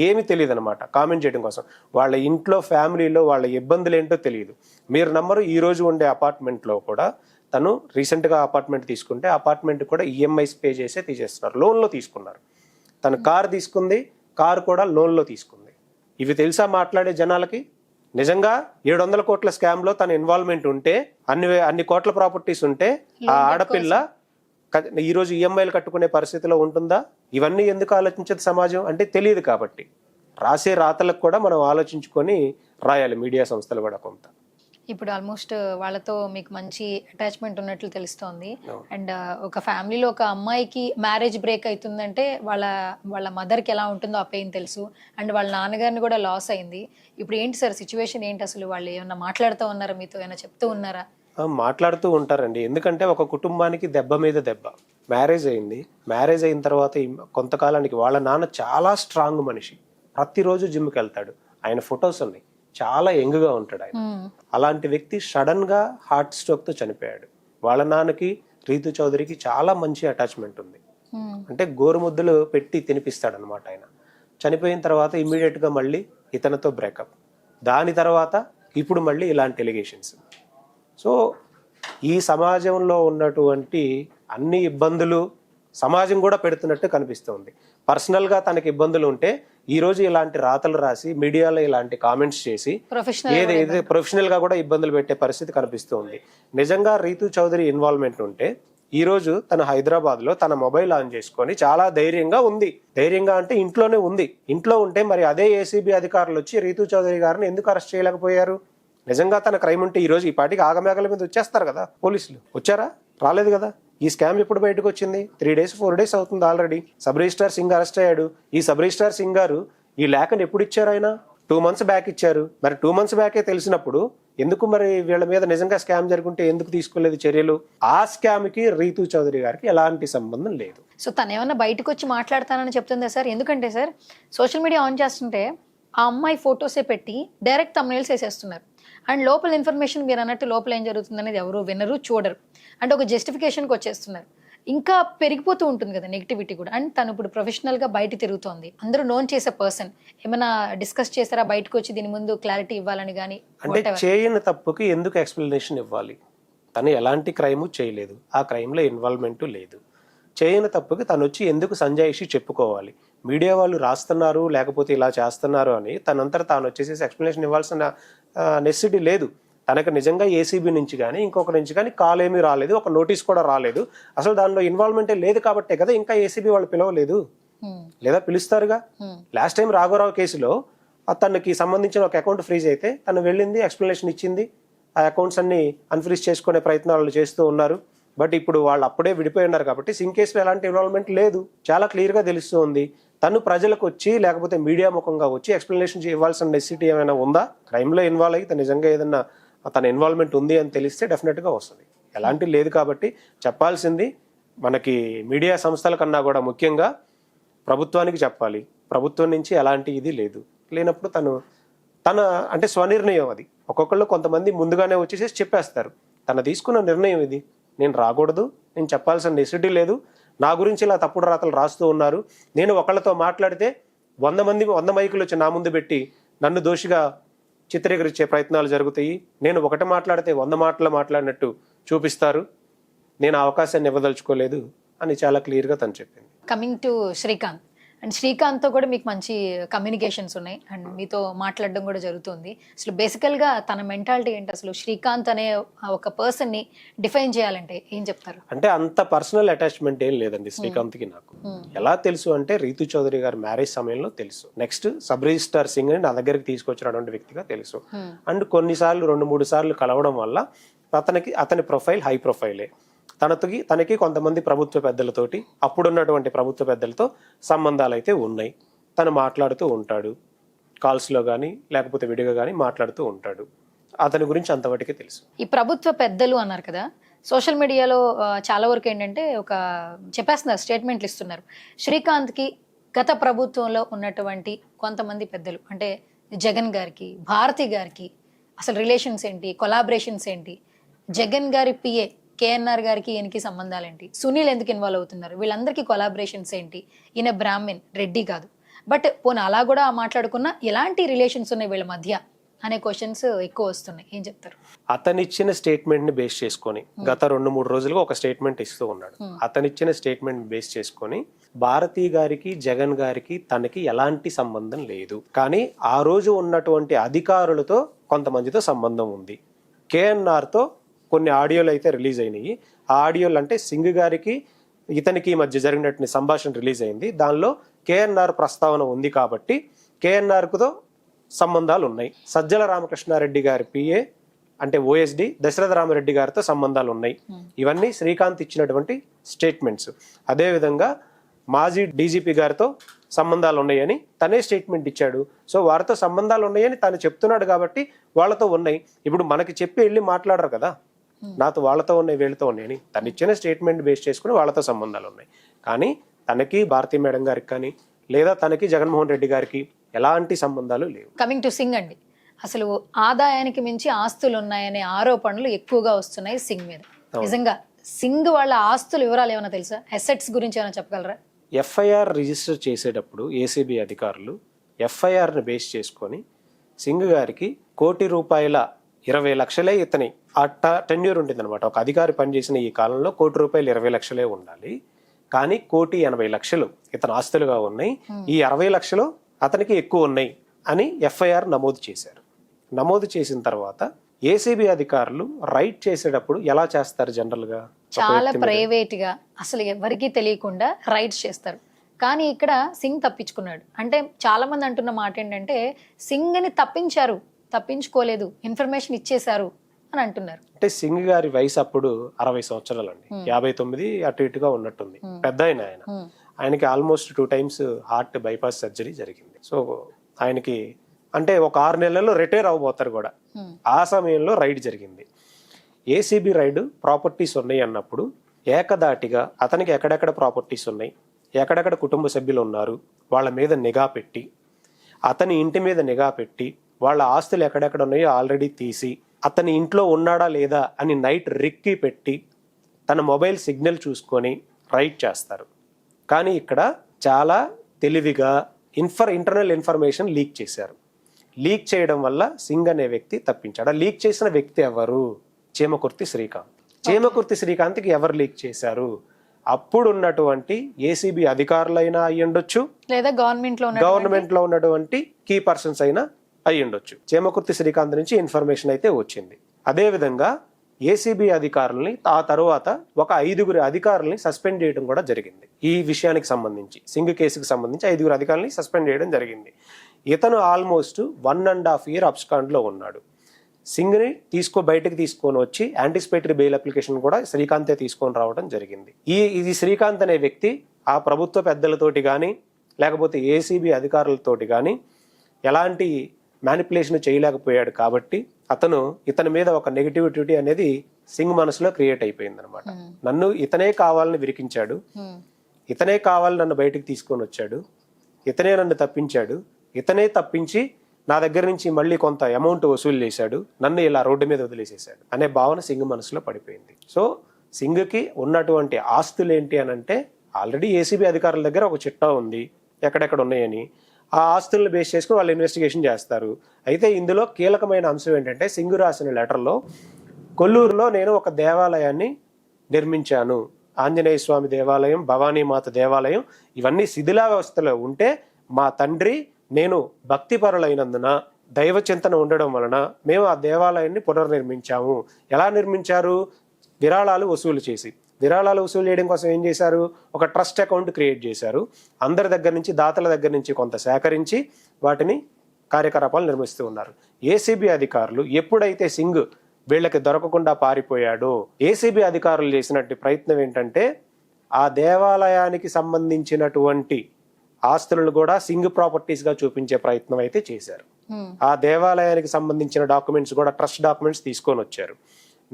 ఏమి తెలియదు అనమాట కామెంట్ చేయడం కోసం. వాళ్ళ ఇంట్లో ఫ్యామిలీలో వాళ్ళ ఇబ్బందులు ఏంటో తెలియదు. మీరు నమ్మరు, ఈ రోజు ఉండే అపార్ట్మెంట్ లో కూడా తను రీసెంట్ గా అపార్ట్మెంట్ తీసుకుంటే అపార్ట్మెంట్ కూడా ఈఎంఐస్ పే చేసే తీసేస్తున్నారు, లోన్ లో తీసుకున్నారు. తను కార్ తీసుకుంది, కార్ కూడా లోన్ లో తీసుకుంది. ఇవి తెలుసా మాట్లాడే జనాలకి? నిజంగా 700 కోట్ల స్కామ్ లో తన ఇన్వాల్వ్మెంట్ ఉంటే, అన్ని కోట్ల ప్రాపర్టీస్ ఉంటే ఆ ఆడపిల్ల ఈ రోజు ఈఎంఐలు కట్టుకునే పరిస్థితిలో ఉంటుందా? ఇవన్నీ ఎందుకు ఆలోచించదు సమాజం? అంటే తెలియదు కాబట్టి. రాసే రాతలకు కూడా మనం ఆలోచించుకొని రాయాలి, మీడియా సంస్థలు కూడా కొంత. ఇప్పుడు ఆల్మోస్ట్ వాళ్ళతో మీకు మంచి అటాచ్మెంట్ ఉన్నట్లు తెలుస్తోంది. అండ్ ఒక ఫ్యామిలీలో ఒక అమ్మాయికి మ్యారేజ్ బ్రేక్ అవుతుందంటే వాళ్ళ మదర్కి ఎలా ఉంటుందో ఆ పెయిన్ తెలుసు. అండ్ వాళ్ళ నాన్నగారిని కూడా లాస్ అయింది. ఇప్పుడు ఏంటి సార్ సిచ్యువేషన్ ఏంటి అసలు? వాళ్ళు ఏమన్నా మాట్లాడుతూ ఉన్నారా మీతో, ఏమైనా చెప్తూ ఉన్నారా? మాట్లాడుతూ ఉంటారండి. ఎందుకంటే ఒక కుటుంబానికి దెబ్బ మీద దెబ్బ. మ్యారేజ్ అయింది, మ్యారేజ్ అయిన తర్వాత కొంతకాలానికి వాళ్ళ నాన్న చాలా స్ట్రాంగ్ మనిషి, ప్రతిరోజు జిమ్కి వెళ్తాడు, ఆయన ఫొటోస్ ఉన్నాయి, చాలా యంగ్గా ఉంటాడు ఆయన. అలాంటి వ్యక్తి సడన్ గా హార్ట్ స్ట్రోక్ తో చనిపోయాడు. వాళ్ళ నాన్నకి రీతూ చౌదరికి చాలా మంచి అటాచ్మెంట్ ఉంది. అంటే గోరుముద్దలు పెట్టి తినిపిస్తాడు అనమాట ఆయన. చనిపోయిన తర్వాత ఇమ్మీడియట్ గా మళ్ళీ ఇతనితో బ్రేకప్. దాని తర్వాత ఇప్పుడు మళ్ళీ ఇలాంటి ఎలిగేషన్స్. సో ఈ సమాజంలో ఉన్నటువంటి అన్ని ఇబ్బందులు సమాజం కూడా పెడుతున్నట్టు కనిపిస్తుంది. పర్సనల్ గా తనకి ఇబ్బందులు ఉంటే ఈ రోజు ఇలాంటి రాతలు రాసి మీడియాలో ఇలాంటి కామెంట్స్ చేసి ఏదైతే ప్రొఫెషనల్ గా కూడా ఇబ్బందులు పెట్టే పరిస్థితి కనిపిస్తుంది. నిజంగా రీతూ చౌదరి ఇన్వాల్వ్మెంట్ ఉంటే ఈ రోజు తను హైదరాబాద్ లో తన మొబైల్ ఆన్ చేసుకొని చాలా ధైర్యంగా ఉంది. ధైర్యంగా అంటే ఇంట్లోనే ఉంది. ఇంట్లో ఉంటే మరి అదే ఏసీబీ అధికారులు వచ్చి రీతూ చౌదరి గారిని ఎందుకు అరెస్ట్ చేయలేకపోయారు? నిజంగా తన క్రైమ్ ఉంటే ఈ రోజు ఈ పాటికి ఆగమేఘల మీద వచ్చేస్తారు కదా పోలీసులు. వచ్చారా? రాలేదు కదా. ఈ స్కామ్ ఎప్పుడు బయటకు వచ్చింది? 3 days 4 days అవుతుంది already. Sub registrar Singh arrest అయ్యాడు. ఈ సబ్ రిజిస్ట్రార్ సింగ్ గారు ఈ లేఖను ఎప్పుడు ఇచ్చారు? ఆయన 2 months బ్యాక్ ఇచ్చారు. మరి 2 months బ్యాకే తెలిసినప్పుడు ఎందుకు మరి వీళ్ళ మీద నిజంగా స్కామ్ జరుగుంటే ఎందుకు తీసుకోలేదు చర్యలు? ఆ స్కామ్ కి రీతూ చౌదరి గారికి ఎలాంటి సంబంధం లేదు. సో తను ఏమన్నా బయటకు వచ్చి మాట్లాడతానని చెప్తుందా సార్? ఎందుకంటే సార్ సోషల్ మీడియా ఆన్ చేస్తుంటే ఆ అమ్మాయి ఫొటోసే పెట్టి డైరెక్ట్ తమ్నైల్స్ వేసేస్తున్నారు. అండ్ లోపల ఇన్ఫర్మేషన్ మీరు అన్నట్టు లోపల ఏం జరుగుతుంది అనేది ఎవరు వినరు, చూడరు. అంటే ఒక జస్టిఫికేషన్కి వచ్చేస్తున్నారు. ఇంకా పెరిగిపోతూ ఉంటుంది కదా నెగిటివిటీ కూడా. అండ్ తను ఇప్పుడు ప్రొఫెషనల్ గా బయట తిరుగుతోంది, అందరూ నోన్ చేసే పర్సన్. ఏమైనా డిస్కస్ చేసారా బయటకు వచ్చి దీని ముందు క్లారిటీ ఇవ్వాలని కానీ? అంటే చేయని తప్పుకి ఎందుకు ఎక్స్ప్లెనేషన్ ఇవ్వాలి? తను ఎలాంటి క్రైమ్ చేయలేదు, ఆ క్రైమ్లో ఇన్వాల్వ్మెంట్ లేదు. చేయని తప్పుకి తను వచ్చి ఎందుకు సంజాయిషి చెప్పుకోవాలి? మీడియా వాళ్ళు రాస్తున్నారు లేకపోతే ఇలా చేస్తున్నారు అని తనంతట తాను వచ్చేసి ఎక్స్ప్లెనేషన్ ఇవ్వాల్సిన నెసెసిటీ లేదు. తనకు నిజంగా ఏసీబీ నుంచి కానీ ఇంకొక నుంచి కానీ కాల్ ఏమీ రాలేదు, ఒక నోటీస్ కూడా రాలేదు. అసలు దానిలో ఇన్వాల్వ్మెంటే లేదు కాబట్టే కదా ఇంకా ఏసీబీ వాళ్ళు పిలవలేదు. లేదా పిలుస్తారుగా. లాస్ట్ టైం రాఘవరావు కేసులో తనకి సంబంధించిన ఒక అకౌంట్ ఫ్రీజ్ అయితే తను వెళ్ళింది, ఎక్స్ప్లెనేషన్ ఇచ్చింది, ఆ అకౌంట్స్ అన్ని అన్ఫ్రీజ్ చేసుకునే ప్రయత్నాలు చేస్తూ ఉన్నారు. బట్ ఇప్పుడు వాళ్ళు అప్పుడే విడిపోయి ఉన్నారు కాబట్టి సింగ్ కేసులో ఎలాంటి ఇన్వాల్వ్మెంట్ లేదు, చాలా క్లియర్గా తెలుస్తూ ఉంది. తను ప్రజలకు వచ్చి లేకపోతే మీడియా ముఖంగా వచ్చి ఎక్స్ప్లెనేషన్ ఇవ్వాల్సిన నెసిటీ ఏమైనా ఉందా? క్రైమ్లో ఇన్వాల్వ్ అయ్యి తను నిజంగా ఏదన్నా తన ఇన్వాల్వ్మెంట్ ఉంది అని తెలిస్తే డెఫినెట్గా వస్తుంది. ఎలాంటి లేదు కాబట్టి చెప్పాల్సింది మనకి మీడియా సంస్థల కన్నా కూడా ముఖ్యంగా ప్రభుత్వానికి చెప్పాలి. ప్రభుత్వం నుంచి ఎలాంటి ఇది లేదు. లేనప్పుడు తన అంటే స్వనిర్ణయం అది. ఒక్కొక్కళ్ళు కొంతమంది ముందుగానే వచ్చేసేసి చెప్పేస్తారు. తను తీసుకున్న నిర్ణయం ఇది, నేను రాకూడదు, నేను చెప్పాల్సిన నెసిటీ లేదు, నా గురించి ఇలా తప్పుడు రాతలు రాస్తూ ఉన్నారు, నేను ఒకళ్ళతో మాట్లాడితే 100 మైకులు వచ్చి నా ముందు పెట్టి నన్ను దోషిగా చిత్రీకరించే ప్రయత్నాలు జరుగుతాయి, నేను ఒకటి మాట్లాడితే 100 మాటలు మాట్లాడినట్టు చూపిస్తారు, నేను అవకాశాన్ని ఇవ్వదలుచుకోలేదు అని చాలా క్లియర్గా తను చెప్పింది. కమింగ్ టు శ్రీకాంత్, అండ్ శ్రీకాంత్తో కూడా మీకు మంచి కమ్యూనికేషన్స్ ఉన్నాయి అండ్ మీతో మాట్లాడడం కూడా జరుగుతుంది. అసలు బేసికల్గా తన మెంటాలిటీ ఏంటి? అసలు శ్రీకాంత్ అనే ఒక పర్సన్ని డిఫైన్ చేయాలంటే ఏం చెప్తారు? అంటే అంత పర్సనల్ అటాచ్మెంట్ ఏం లేదండి శ్రీకాంత్కి నాకు. ఎలా తెలుసు అంటే రీతు చౌదరి గారి మ్యారేజ్ సమయంలో తెలుసు. నెక్స్ట్ సబ్ రిజిస్టార్ సింగ్ ని నా దగ్గరికి తీసుకొచ్చినటువంటి వ్యక్తిగా తెలుసు. అండ్ కొన్నిసార్లు 2-3 సార్లు కలవడం వల్ల అతని ప్రొఫైల్ హై ప్రొఫైలే. తనకి కొంతమంది ప్రభుత్వ పెద్దలతోటి, అప్పుడున్నటువంటి ప్రభుత్వ పెద్దలతో సంబంధాలు అయితే ఉన్నాయి. తను మాట్లాడుతూ ఉంటాడు, కాల్స్లో కానీ లేకపోతే విడిగా కానీ మాట్లాడుతూ ఉంటాడు. అతని గురించి అంతవరకే తెలుసు. ఈ ప్రభుత్వ పెద్దలు అన్నారు కదా, సోషల్ మీడియాలో చాలా వరకు ఏంటంటే ఒక చెప్పేస్తున్నారు, స్టేట్మెంట్లు ఇస్తున్నారు. శ్రీకాంత్కి గత ప్రభుత్వంలో ఉన్నటువంటి కొంతమంది పెద్దలు అంటే జగన్ గారికి, భారతి గారికి అసలు రిలేషన్స్ ఏంటి, కొలాబరేషన్స్ ఏంటి, జగన్ గారి పిఏ కేఎన్ఆర్ గారికి ఈయనకి సంబంధాలు ఏంటి, సునీల్ ఎందుకు ఇన్వాల్వ్ అవుతున్నారు, వీళ్ళందరికీ కొలాబరేషన్స్ ఏంటి, ఈయన బ్రాహ్మణ్ రెడ్డి కాదు, బట్ పోనీ అలా కూడా మాట్లాడుకున్న ఎలాంటి రిలేషన్స్ ఉన్నాయి వీళ్ళ మధ్య అనే క్వశ్చన్స్ ఎక్కువ వస్తున్నాయి. ఏం చెప్తారు? అతనిచ్చిన స్టేట్మెంట్ ని బేస్ చేసుకొని గత 2-3 రోజులుగా ఒక స్టేట్మెంట్ ఇస్తూ ఉన్నాడు. అతనిచ్చిన స్టేట్మెంట్ బేస్ చేసుకొని భారతి గారికి, జగన్ గారికి తనకి ఎలాంటి సంబంధం లేదు, కానీ ఆ రోజు ఉన్నటువంటి అధికారులతో కొంతమందితో సంబంధం ఉంది. కేఎన్ఆర్తో కొన్ని ఆడియోలు అయితే రిలీజ్ అయినాయి. ఆ ఆడియోలు అంటే సింగ్ గారికి ఇతనికి మధ్య జరిగినటువంటి సంభాషణ రిలీజ్ అయింది. దానిలో కేఎన్ఆర్ ప్రస్తావన ఉంది కాబట్టి కేఎన్ఆర్తో సంబంధాలు ఉన్నాయి. సజ్జల రామకృష్ణారెడ్డి గారి పిఏ అంటే ఓఎస్డి దశరథ రామరెడ్డి గారితో సంబంధాలు ఉన్నాయి. ఇవన్నీ శ్రీకాంత్ ఇచ్చినటువంటి స్టేట్మెంట్స్. అదేవిధంగా మాజీ డీజీపీ గారితో సంబంధాలు ఉన్నాయని తనే స్టేట్మెంట్ ఇచ్చాడు. సో వారితో సంబంధాలు ఉన్నాయని తను చెప్తున్నాడు కాబట్టి వాళ్ళతో ఉన్నాయి. ఇప్పుడు మనకి చెప్పి వెళ్ళి మాట్లాడరు కదా, నాతో వాళ్ళతో ఉన్నాయి వీళ్ళతో ఉన్నాయని. తను ఇచ్చిన స్టేట్మెంట్ బేస్ చేసుకుని వాళ్ళతో సంబంధాలు ఉన్నాయి. కానీ తనకి భారతీ మేడం గారికి కానీ లేదా తనకి జగన్మోహన్ రెడ్డి గారికి ఎలాంటి సంబంధాలు లేవు. కమింగ్ టు సింగ్ అండి, అసలు ఆదాయానికి మించి ఆస్తులు ఉన్నాయనే ఆరోపణలు ఎక్కువగా వస్తున్నాయి సింగ్ మీద. నిజంగా సింగ్ వాళ్ళ ఆస్తుల వివరాలు ఏమైనా తెలుసా? అసెట్స్ గురించి ఏమైనా చెప్పగలరా? ఎఫ్ఐఆర్ రిజిస్టర్ చేసేటప్పుడు ఏసీబీ అధికారులు ఎఫ్ఐఆర్ని బేస్ చేసుకొని సింగ్ గారికి ₹1,20,00,000 ఇతని ఆ టెన్యూర్ ఉంటుంది అనమాట. ఒక అధికారి పనిచేసిన ఈ కాలంలో ₹1,20,00,000 ఉండాలి. కానీ ₹1,80,00,000 ఇతని ఆస్తులుగా ఉన్నాయి. ఈ 60 లక్షలు అతనికి ఎక్కువ ఉన్నాయి అని ఎఫ్ఐఆర్ నమోదు చేశారు. నమోదు చేసిన తర్వాత ఏసీబీ అధికారులు రైడ్ చేసేటప్పుడు ఎలా చేస్తారు? జనరల్గా చాలా ప్రైవేట్ గా అసలు ఎవరికీ తెలియకుండా రైడ్స్ చేస్తారు. కానీ ఇక్కడ సింగ్ తప్పించుకున్నాడు. అంటే చాలా మంది అంటున్న మాట ఏంటంటే సింగ్ ని తప్పించుకోలేదు, ఇన్ఫర్మేషన్ ఇచ్చేశారు అని అంటున్నారు. అంటే సింగ్ గారి వయసు అప్పుడు 60 సంవత్సరాలు అండి, 59 అటు ఇటుగా ఉన్నట్టుంది. పెద్ద ఆయనకి almost 2 times heart bypass surgery జరిగింది. సో ఆయనకి అంటే ఒక 6 నెలల్లో రిటైర్ అవ్వబోతారు కూడా. ఆ సమయంలో రైడ్ జరిగింది. ఏసీబీ రైడ్ ప్రాపర్టీస్ ఉన్నాయి అన్నప్పుడు ఏకదాటిగా అతనికి ఎక్కడెక్కడ ప్రాపర్టీస్ ఉన్నాయి, ఎక్కడెక్కడ కుటుంబ సభ్యులు ఉన్నారు, వాళ్ళ మీద నిఘా పెట్టి, అతని ఇంటి మీద నిఘా పెట్టి, వాళ్ళ ఆస్తులు ఎక్కడెక్కడ ఉన్నాయో ఆల్రెడీ తీసి, అతని ఇంట్లో ఉన్నాడా లేదా అని నైట్ రిక్కి పెట్టి, తన మొబైల్ సిగ్నల్ చూసుకొని రైట్ చేస్తారు. కానీ ఇక్కడ చాలా తెలివిగా ఇంటర్నల్ ఇన్ఫర్మేషన్ లీక్ చేశారు. లీక్ చేయడం వల్ల సింగ్ అనే వ్యక్తి తప్పించాడు. ఆ లీక్ చేసిన వ్యక్తి ఎవరు? చీమకుర్తి శ్రీకాంత్. చీమకుర్తి శ్రీకాంత్కి ఎవరు లీక్ చేశారు? అప్పుడు ఉన్నటువంటి ఏసీబీ అధికారులైనా అయి ఉండొచ్చు, లేదా గవర్నమెంట్ లో ఉన్నటువంటి కీ పర్సన్స్ అయినా అయి ఉండొచ్చు. చీమకుర్తి శ్రీకాంత్ నుంచి ఇన్ఫర్మేషన్ అయితే వచ్చింది. అదే విధంగా ఏసీబీ అధికారుల్ని ఆ తరువాత ఒక 5 అధికారుల్ని సస్పెండ్ చేయడం కూడా జరిగింది. ఈ విషయానికి సంబంధించి సింగ్ కేసుకి సంబంధించి 5 అధికారుల్ని సస్పెండ్ చేయడం జరిగింది. ఇతను ఆల్మోస్ట్ 1.5 year అబ్స్కాండ్ లో ఉన్నాడు. సింగ్ని బయటకు తీసుకొని వచ్చి యాంటిసిపేటరీ బెయిల్ అప్లికేషన్ కూడా శ్రీకాంతే తీసుకొని రావడం జరిగింది. ఇది శ్రీకాంత్ అనే వ్యక్తి ఆ ప్రభుత్వ పెద్దలతోటి కానీ లేకపోతే ఏసీబీ అధికారులతోటి కానీ ఎలాంటి మ్యానిపులేషన్ చేయలేకపోయాడు కాబట్టి ఇతని మీద ఒక నెగిటివిటీ అనేది సింగ్ మనసులో క్రియేట్ అయిపోయింది అనమాట. నన్ను ఇతనే కావాలని విరికించాడు, ఇతనే కావాలని నన్ను బయటకు తీసుకొని వచ్చాడు, ఇతనే నన్ను తప్పించాడు, ఇతనే తప్పించి నా దగ్గర నుంచి మళ్ళీ కొంత అమౌంట్ వసూలు చేశాడు, నన్ను ఇలా రోడ్డు మీద వదిలేసేసాడు అనే భావన సింగ్ మనసులో పడిపోయింది. సో సింగ్కి ఉన్నటువంటి ఆస్తులు ఏంటి అని అంటే ఆల్రెడీ ఏసీబీ అధికారుల దగ్గర ఒక చిట్టా ఉంది ఎక్కడెక్కడ ఉన్నాయని. ఆ ఆస్తులను బేస్ చేసుకుని వాళ్ళు ఇన్వెస్టిగేషన్ చేస్తారు. అయితే ఇందులో కీలకమైన అంశం ఏంటంటే సింగ్ రాసిన లెటర్లో కొల్లూరులో నేను ఒక దేవాలయాన్ని నిర్మించాను, ఆంజనేయ స్వామి దేవాలయం, భవానీమాత దేవాలయం ఇవన్నీ శిథిలావస్థలో ఉంటే మా తండ్రి నేను భక్తిపరులైనందున దైవ చింతన ఉండడం వలన మేము ఆ దేవాలయాన్ని పునర్నిర్మించాము. ఎలా నిర్మించారు? విరాళాలు వసూలు చేసి. విరాళాలు వసూలు చేయడం కోసం ఏం చేశారు? ఒక ట్రస్ట్ అకౌంట్ క్రియేట్ చేశారు. అందరి దగ్గర నుంచి, దాతల దగ్గర నుంచి కొంత సేకరించి వాటిని కార్యకలాపాలు నిర్మిస్తూ ఉన్నారు. ఏసీబీ అధికారులు ఎప్పుడైతే సింగ్ వీళ్ళకి దొరకకుండా పారిపోయాడో ఏసీబీ అధికారులు చేసినట్టు ప్రయత్నం ఏంటంటే ఆ దేవాలయానికి సంబంధించినటువంటి ఆస్తులను కూడా సింగ్ ప్రాపర్టీస్ గా చూపించే ప్రయత్నం అయితే చేశారు. ఆ దేవాలయానికి సంబంధించిన డాక్యుమెంట్స్ కూడా ట్రస్ట్ డాక్యుమెంట్స్ తీసుకొని వచ్చారు.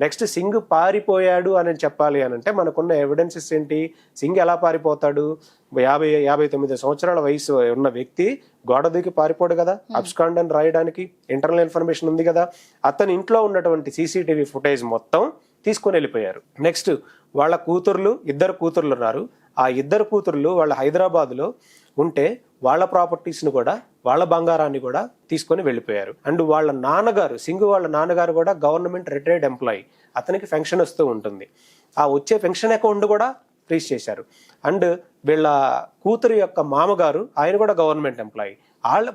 నెక్స్ట్ సింగ్ పారిపోయాడు అని చెప్పాలి అని అంటే మనకున్న ఎవిడెన్సెస్ ఏంటి? సింగ్ ఎలా పారిపోతాడు? 59 సంవత్సరాల వయసు ఉన్న వ్యక్తి గోడ దూకి పారిపోడు కదా, అబ్స్కాండ్ అని రాయడానికి ఇంటర్నల్ ఇన్ఫర్మేషన్ ఉంది కదా. అతని ఇంట్లో ఉన్నటువంటి సీసీటీవీ ఫుటేజ్ మొత్తం తీసుకొని వెళ్ళిపోయారు. నెక్స్ట్ వాళ్ళ కూతుర్లు, 2 కూతుర్లు ఉన్నారు. ఆ 2 కూతుర్లు వాళ్ళ హైదరాబాద్లో ఉంటే వాళ్ళ ప్రాపర్టీస్ని కూడా, వాళ్ళ బంగారాన్ని కూడా తీసుకొని వెళ్ళిపోయారు. అండ్ వాళ్ళ నాన్నగారు, సింగ్ వాళ్ళ నాన్నగారు కూడా గవర్నమెంట్ రిటైర్డ్ ఎంప్లాయీ, అతనికి పెన్షన్ వస్తూ ఉంటుంది. ఆ వచ్చే పెన్షన్ అకౌంట్ కూడా ఫ్రీజ్ చేశారు. అండ్ వీళ్ళ కూతురు యొక్క మామగారు, ఆయన కూడా గవర్నమెంట్ ఎంప్లాయీ.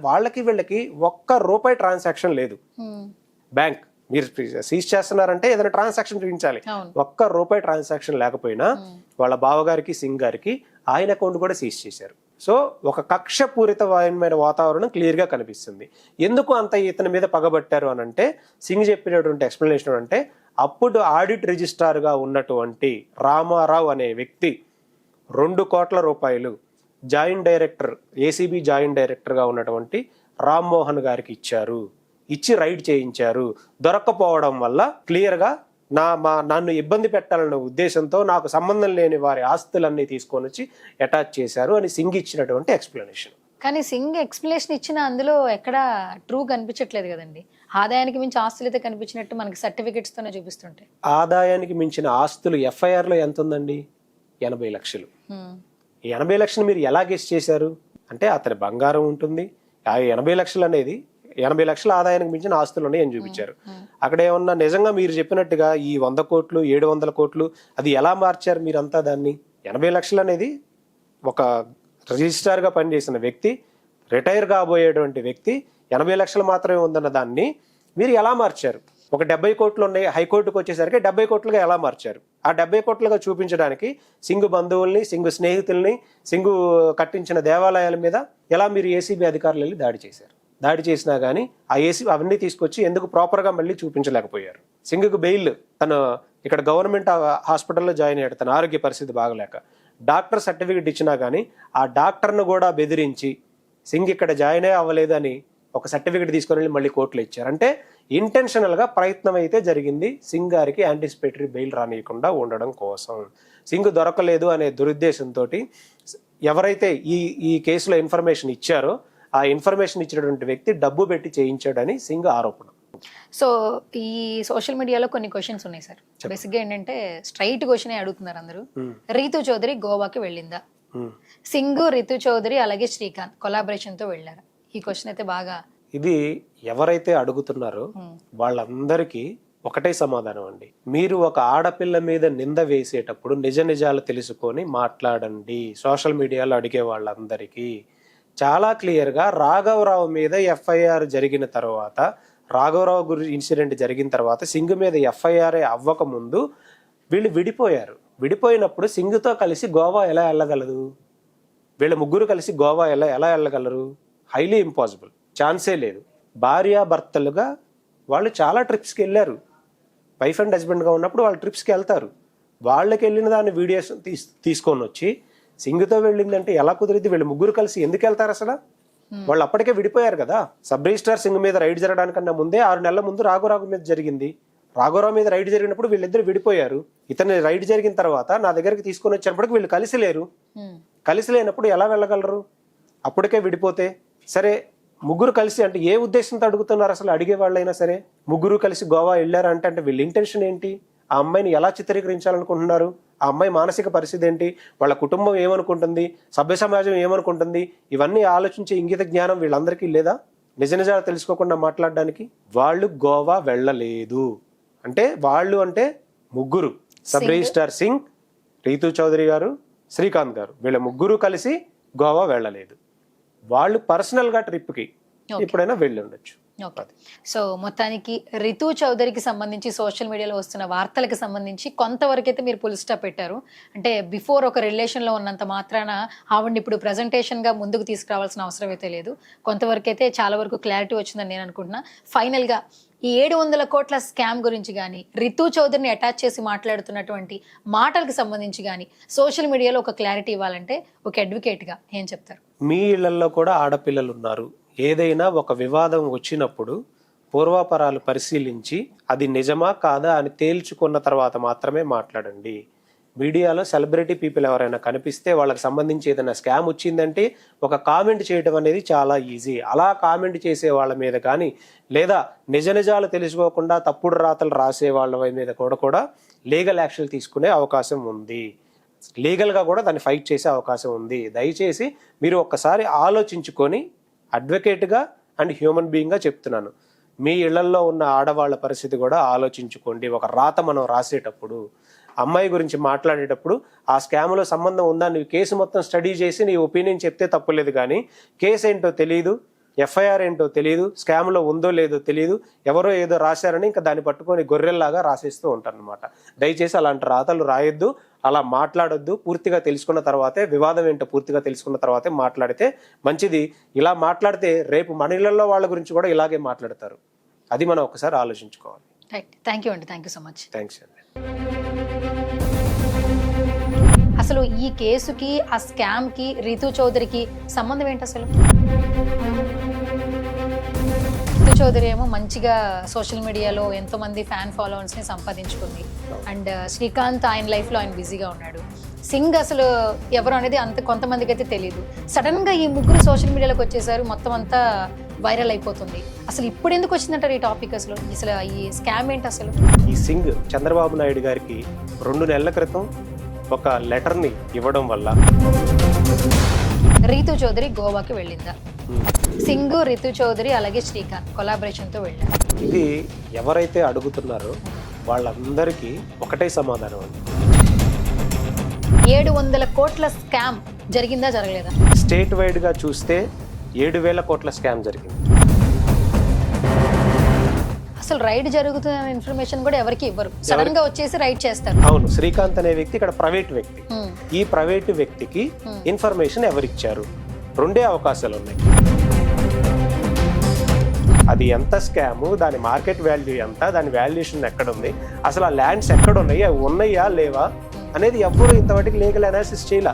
వాళ్ళకి వీళ్ళకి ₹1 ట్రాన్సాక్షన్ లేదు. బ్యాంక్ మీరు సీజ్ చేస్తున్నారంటే ఏదైనా ట్రాన్సాక్షన్ చూపించాలి. ₹1 ట్రాన్సాక్షన్ లేకపోయినా వాళ్ళ బావగారికి, సింగ్ గారికి ఆయన అకౌంట్ కూడా సీజ్ చేశారు. సో ఒక కక్షపూరితమైన వాతావరణం క్లియర్ గా కనిపిస్తుంది. ఎందుకు అంత ఇతని మీద పగబట్టారు అని అంటే సింగ్ చెప్పినటువంటి ఎక్స్ప్లెనేషన్ అంటే అప్పుడు ఆడిట్ రిజిస్ట్రార్ గా ఉన్నటువంటి రామారావు అనే వ్యక్తి ₹2 కోట్ల joint director, ACB joint director గా ఉన్నటువంటి రామ్మోహన్ గారికి ఇచ్చి రైడ్ చేయించారు. దొరక్కపోవడం వల్ల క్లియర్ గా నన్ను ఇబ్బంది పెట్టాలన్న ఉద్దేశంతో నాకు సంబంధం లేని వారి ఆస్తులన్నీ తీసుకొని వచ్చి అటాచ్ చేశారు అని సింగ్ ఇచ్చినటువంటి ఎక్స్ప్లెనేషన్. కానీ సింగ్ ఎక్స్ప్లెనేషన్ ఇచ్చిన అందులో ఎక్కడ ట్రూ కనిపించట్లేదు కదండి. ఆదాయానికి మించి ఆస్తులు అయితే కనిపించినట్టు మనకి సర్టిఫికెట్స్ తోనే చూపిస్తుంటాయి. ఆదాయానికి మించిన ఆస్తులు FIR లో ఎంత ఉందండి? 80 లక్షలు. ఈ 80 లక్షలు మీరు ఎలా గెస్ చేశారు అంటే అతని బంగారం ఉంటుంది. ఆ 80 లక్షలు అనేది 80 లక్షల ఆదాయానికి మించిన ఆస్తులు ఉన్నాయి అని చూపించారు. అక్కడ ఏమన్నా నిజంగా మీరు చెప్పినట్టుగా ఈ 100 కోట్లు 700 కోట్లు అది ఎలా మార్చారు మీరంతా దాన్ని? 80 లక్షలు అనేది ఒక రిజిస్ట్రార్ గా పనిచేసిన వ్యక్తి, రిటైర్ కాబోయేటువంటి వ్యక్తి 80 లక్షలు మాత్రమే ఉందన్న దాన్ని మీరు ఎలా మార్చారు? ఒక 70 కోట్లు ఉన్నాయి, హైకోర్టుకు వచ్చేసరికి 70 కోట్లుగా ఎలా మార్చారు? ఆ 70 కోట్లుగా చూపించడానికి సింగ్ బంధువుల్ని, సింగ్ స్నేహితుల్ని, సింగ్ కట్టించిన దేవాలయాల మీద ఎలా మీరు ఏసీబీ అధికారులు వెళ్ళి దాడి చేశారు? దాడి చేసినా కానీ ఆ అవన్నీ తీసుకొచ్చి ఎందుకు ప్రాపర్గా మళ్ళీ చూపించలేకపోయారు? సింగ్కు బెయిల్, తను ఇక్కడ గవర్నమెంట్ హాస్పిటల్లో జాయిన్ అయ్యాడు, తన ఆరోగ్య పరిస్థితి బాగలేక. డాక్టర్ సర్టిఫికెట్ ఇచ్చినా కానీ ఆ డాక్టర్ను కూడా బెదిరించి సింగ్ ఇక్కడ జాయిన్ అవ్వలేదు అని ఒక సర్టిఫికెట్ తీసుకొని వెళ్ళి మళ్ళీ కోర్టులో ఇచ్చారు. అంటే ఇంటెన్షనల్గా ప్రయత్నం అయితే జరిగింది సింగ్ గారికి యాంటిసిపేటరీ బెయిల్ రానియకుండా ఉండడం కోసం. సింగ్ దొరకలేదు అనే దురుద్దేశంతో ఎవరైతే ఈ కేసులో ఇన్ఫర్మేషన్ ఇచ్చారో ఆ ఇన్ఫర్మేషన్ ఇచ్చినటువంటి వ్యక్తి డబ్బు పెట్టి చేయించాడని సింగ్ ఆరోపణ. సో ఈ సోషల్ మీడియాలో కొన్ని క్వశ్చన్స్ ఉన్నాయి సార్. బేసిక్గా ఏంటంటే స్ట్రైట్ క్వశ్చన్ అడుగుతున్నారు అందరూ. రీతూ చౌదరి గోవాకి వెళ్ళిందా? సింగ్, రితు చౌదరి అలాగే శ్రీకాంత్ కొలాబరేషన్ తో వెళ్ళారా? ఈ క్వశ్చన్ అయితే బాగా, ఇది ఎవరైతే అడుగుతున్నారో వాళ్ళందరికీ ఒకటే సమాధానం అండి. మీరు ఒక ఆడపిల్ల మీద నింద వేసేటప్పుడు నిజ నిజాలు తెలుసుకొని మాట్లాడండి. సోషల్ మీడియాలో అడిగే వాళ్ళందరికీ చాలా క్లియర్గా రాఘవరావు మీద ఎఫ్ఐఆర్ జరిగిన తర్వాత, రాఘవరావు ఇన్సిడెంట్ జరిగిన తర్వాత సింగ్ మీద ఎఫ్ఐఆర్ అవ్వక ముందు వీళ్ళు విడిపోయారు. విడిపోయినప్పుడు సింగ్తో కలిసి గోవా ఎలా వెళ్ళగలదు? వీళ్ళ ముగ్గురు కలిసి గోవా ఎలా వెళ్ళగలరు? హైలీ ఇంపాసిబుల్, ఛాన్సే లేదు. భార్యాభర్తలుగా వాళ్ళు చాలా ట్రిప్స్కి వెళ్ళారు. వైఫ్ అండ్ హస్బెండ్గా ఉన్నప్పుడు వాళ్ళు ట్రిప్స్కి వెళ్తారు. వాళ్ళకి వెళ్ళిన దాన్ని వీడియోస్ తీసుకొని వచ్చి సింగ్తో వెళ్ళిందంటే ఎలా కుదిరిద్ది? వీళ్ళు ముగ్గురు కలిసి ఎందుకు వెళ్తారు అసలు? వాళ్ళు అప్పటికే విడిపోయారు కదా. సబ్ రిజిస్ట్రార్ సింగ్ మీద రైడ్ జరగడానికన్నా ముందే 6 నెలల ముందు రాఘవరావు మీద జరిగింది. రాఘవరావు మీద రైడ్ జరిగినప్పుడు వీళ్ళిద్దరు విడిపోయారు. ఇతని రైడ్ జరిగిన తర్వాత నా దగ్గరికి తీసుకొని వచ్చినప్పటికి వీళ్ళు కలిసి లేరు. కలిసి లేనప్పుడు ఎలా వెళ్ళగలరు? అప్పటికే విడిపోతే సరే, ముగ్గురు కలిసి అంటే ఏ ఉద్దేశంతో అడుగుతున్నారు అసలు? అడిగే వాళ్ళైనా సరే ముగ్గురు కలిసి గోవా వెళ్ళారంటే అంటే వీళ్ళ ఇంటెన్షన్ ఏంటి? ఆ అమ్మాయిని ఎలా చిత్రీకరించాలనుకుంటున్నారు? ఆ అమ్మాయి మానసిక పరిస్థితి ఏంటి? వాళ్ళ కుటుంబం ఏమనుకుంటుంది? సభ్య సమాజం ఏమనుకుంటుంది? ఇవన్నీ ఆలోచించే ఇంగిత జ్ఞానం వీళ్ళందరికీ లేదా? నిజ నిజాలు తెలుసుకోకుండా మాట్లాడడానికి. వాళ్ళు గోవా వెళ్ళలేదు అంటే వాళ్ళు అంటే ముగ్గురు, సబ్ రిజిస్ట్రార్ సింగ్, రీతూ చౌదరి గారు, శ్రీకాంత్ గారు, వీళ్ళ ముగ్గురు కలిసి గోవా వెళ్ళలేదు. వాళ్ళు పర్సనల్గా ట్రిప్కి ఎప్పుడైనా వెళ్ళి ఉండొచ్చు. సో మొత్తానికి రితూ చౌదరికి సంబంధించి సోషల్ మీడియాలో వస్తున్న వార్తలకు సంబంధించి కొంతవరకు అయితే మీరు ఫుల్ స్టాప్ పెట్టారు. అంటే బిఫోర్ ఒక రిలేషన్లో ఉన్నంత మాత్రాన ఆవిడని ఇప్పుడు ప్రజెంటేషన్గా ముందుకు తీసుకురావాల్సిన అవసరం అయితే లేదు. కొంతవరకు అయితే చాలా వరకు క్లారిటీ వచ్చిందని నేను అనుకుంటున్నా. ఫైనల్గా ఈ 700 కోట్ల స్కామ్ గురించి కానీ, రితూ చౌదరిని అటాచ్ చేసి మాట్లాడుతున్నటువంటి మాటలకు సంబంధించి కానీ సోషల్ మీడియాలో ఒక క్లారిటీ ఇవ్వాలంటే ఒక అడ్వకేట్గా ఏం చెప్తారు? మీ ఇళ్లలో కూడా ఆడపిల్లలు ఉన్నారు. ఏదైనా ఒక వివాదం వచ్చినప్పుడు పూర్వాపరాలు పరిశీలించి అది నిజమా కాదా అని తేల్చుకున్న తర్వాత మాత్రమే మాట్లాడండి. మీడియాలో సెలబ్రిటీ పీపుల్ ఎవరైనా కనిపిస్తే వాళ్ళకి సంబంధించి ఏదైనా స్కామ్ వచ్చిందంటే ఒక కామెంట్ చేయడం అనేది చాలా ఈజీ. అలా కామెంట్ చేసే వాళ్ళ మీద కానీ, లేదా నిజ నిజాలు తెలుసుకోకుండా తప్పుడు రాతలు రాసే వాళ్ళ మీద కూడా లీగల్ యాక్షన్ తీసుకునే అవకాశం ఉంది. లీగల్గా కూడా దాన్ని ఫైట్ చేసే అవకాశం ఉంది. దయచేసి మీరు ఒక్కసారి ఆలోచించుకొని, అడ్వకేట్గా అండ్ హ్యూమన్ బీయింగ్గా చెప్తున్నాను, మీ ఇళ్లల్లో ఉన్న ఆడవాళ్ళ పరిస్థితి కూడా ఆలోచించుకోండి. ఒక రాత మనం రాసేటప్పుడు, అమ్మాయి గురించి మాట్లాడేటప్పుడు ఆ స్కామ్లో సంబంధం ఉందా, నువ్వు కేసు మొత్తం స్టడీ చేసి నీ ఒపీనియన్ చెప్తే తప్పులేదు. కానీ కేసు ఏంటో తెలియదు, ఎఫ్ఐఆర్ ఏంటో తెలియదు, స్కామ్లో ఉందో లేదో తెలియదు, ఎవరో ఏదో రాశారని ఇంకా దాన్ని పట్టుకొని గొర్రెల్లాగా రాసేస్తూ ఉంటారు అనమాట. దయచేసి అలాంటి రాతలు రాయొద్దు, అలా మాట్లాడొద్దు. పూర్తిగా తెలుసుకున్న తర్వాతే, వివాదం ఏంటో పూర్తిగా తెలుసుకున్న తర్వాతే మాట్లాడితే మంచిది. ఇలా మాట్లాడితే రేపు మన ఇళ్లలో వాళ్ళ గురించి కూడా ఇలాగే మాట్లాడతారు. అది మనం ఒకసారి ఆలోచించుకోవాలి. థ్యాంక్ యూ అండి. Thank you so much. Thanks అండి. అసలు ఈ కేసుకి, ఆ స్కామ్కి, రితూ చౌదరికి సంబంధం ఏంటి అసలు? రితూ చౌదరి ఏమో మంచిగా సోషల్ మీడియాలో ఎంతో మంది ఫ్యాన్ ఫాలోవర్స్ని సంపాదించుకుంది. అండ్ శ్రీకాంత్ ఆయన లైఫ్లో ఆయన బిజీగా ఉన్నాడు. సింగ్ అసలు ఎవరు అనేది కొంతమందికి అయితే తెలియదు. సడన్గా ఈ ముగ్గురు సోషల్ మీడియాలోకి వచ్చేసారు, మొత్తం అంతా వైరల్ అయిపోతుంది. అసలు ఇప్పుడు ఎందుకు వచ్చిందంటారు ఈ టాపిక్? అసలు ఈ స్కామ్ ఏంటి అసలు? ఈ సింగ్ చంద్రబాబు నాయుడు గారికి 2 నెలల క్రితం ఒక లెటర్ని ఇవ్వడం వల్ల రీతూ చౌదరి గోవాకి వెళ్ళిందా? సింగ్, రితు చౌదరి అలాగే శ్రీకాంత్ కొలాబరేషన్తో వెళ్ళారు. ఇది ఎవరైతే అడుగుతున్నారో వాళ్ళందరికీ ఒకటే సమాధానం అండి. 700 కోట్ల స్కామ్ జరిగిందా, జరగలేదా? స్టేట్ వైడ్గా చూస్తే 7,000 కోట్ల స్కామ్ జరిగింది. అసలు రైడ్ జరుగుతున్న ఇన్ఫర్మేషన్ కూడా ఎవరికి ఇవ్వరు, సడన్ గా వచ్చేసి రైడ్ చేస్తారు. అవును, శ్రీకాంత్ అనే వ్యక్తి ఇక్కడ ప్రైవేట్ వ్యక్తి. ఈ ప్రైవేట్ వ్యక్తికి ఇన్ఫర్మేషన్ ఎవరిచ్చారు? 2 అవకాశాలు ఉన్నాయి. అది ఎంత స్కాము, దాని మార్కెట్ వాల్యూ ఎంత, దాని వాల్యుయేషన్ ఎక్కడ ఉంది, అసలు ఆ ల్యాండ్స్ ఎక్కడ ఉన్నాయి, అవి ఉన్నాయా లేవా అనేది ఎవ్వరూ ఇంతవరకు లీగల్ అనాలిసిస్ చేయాల.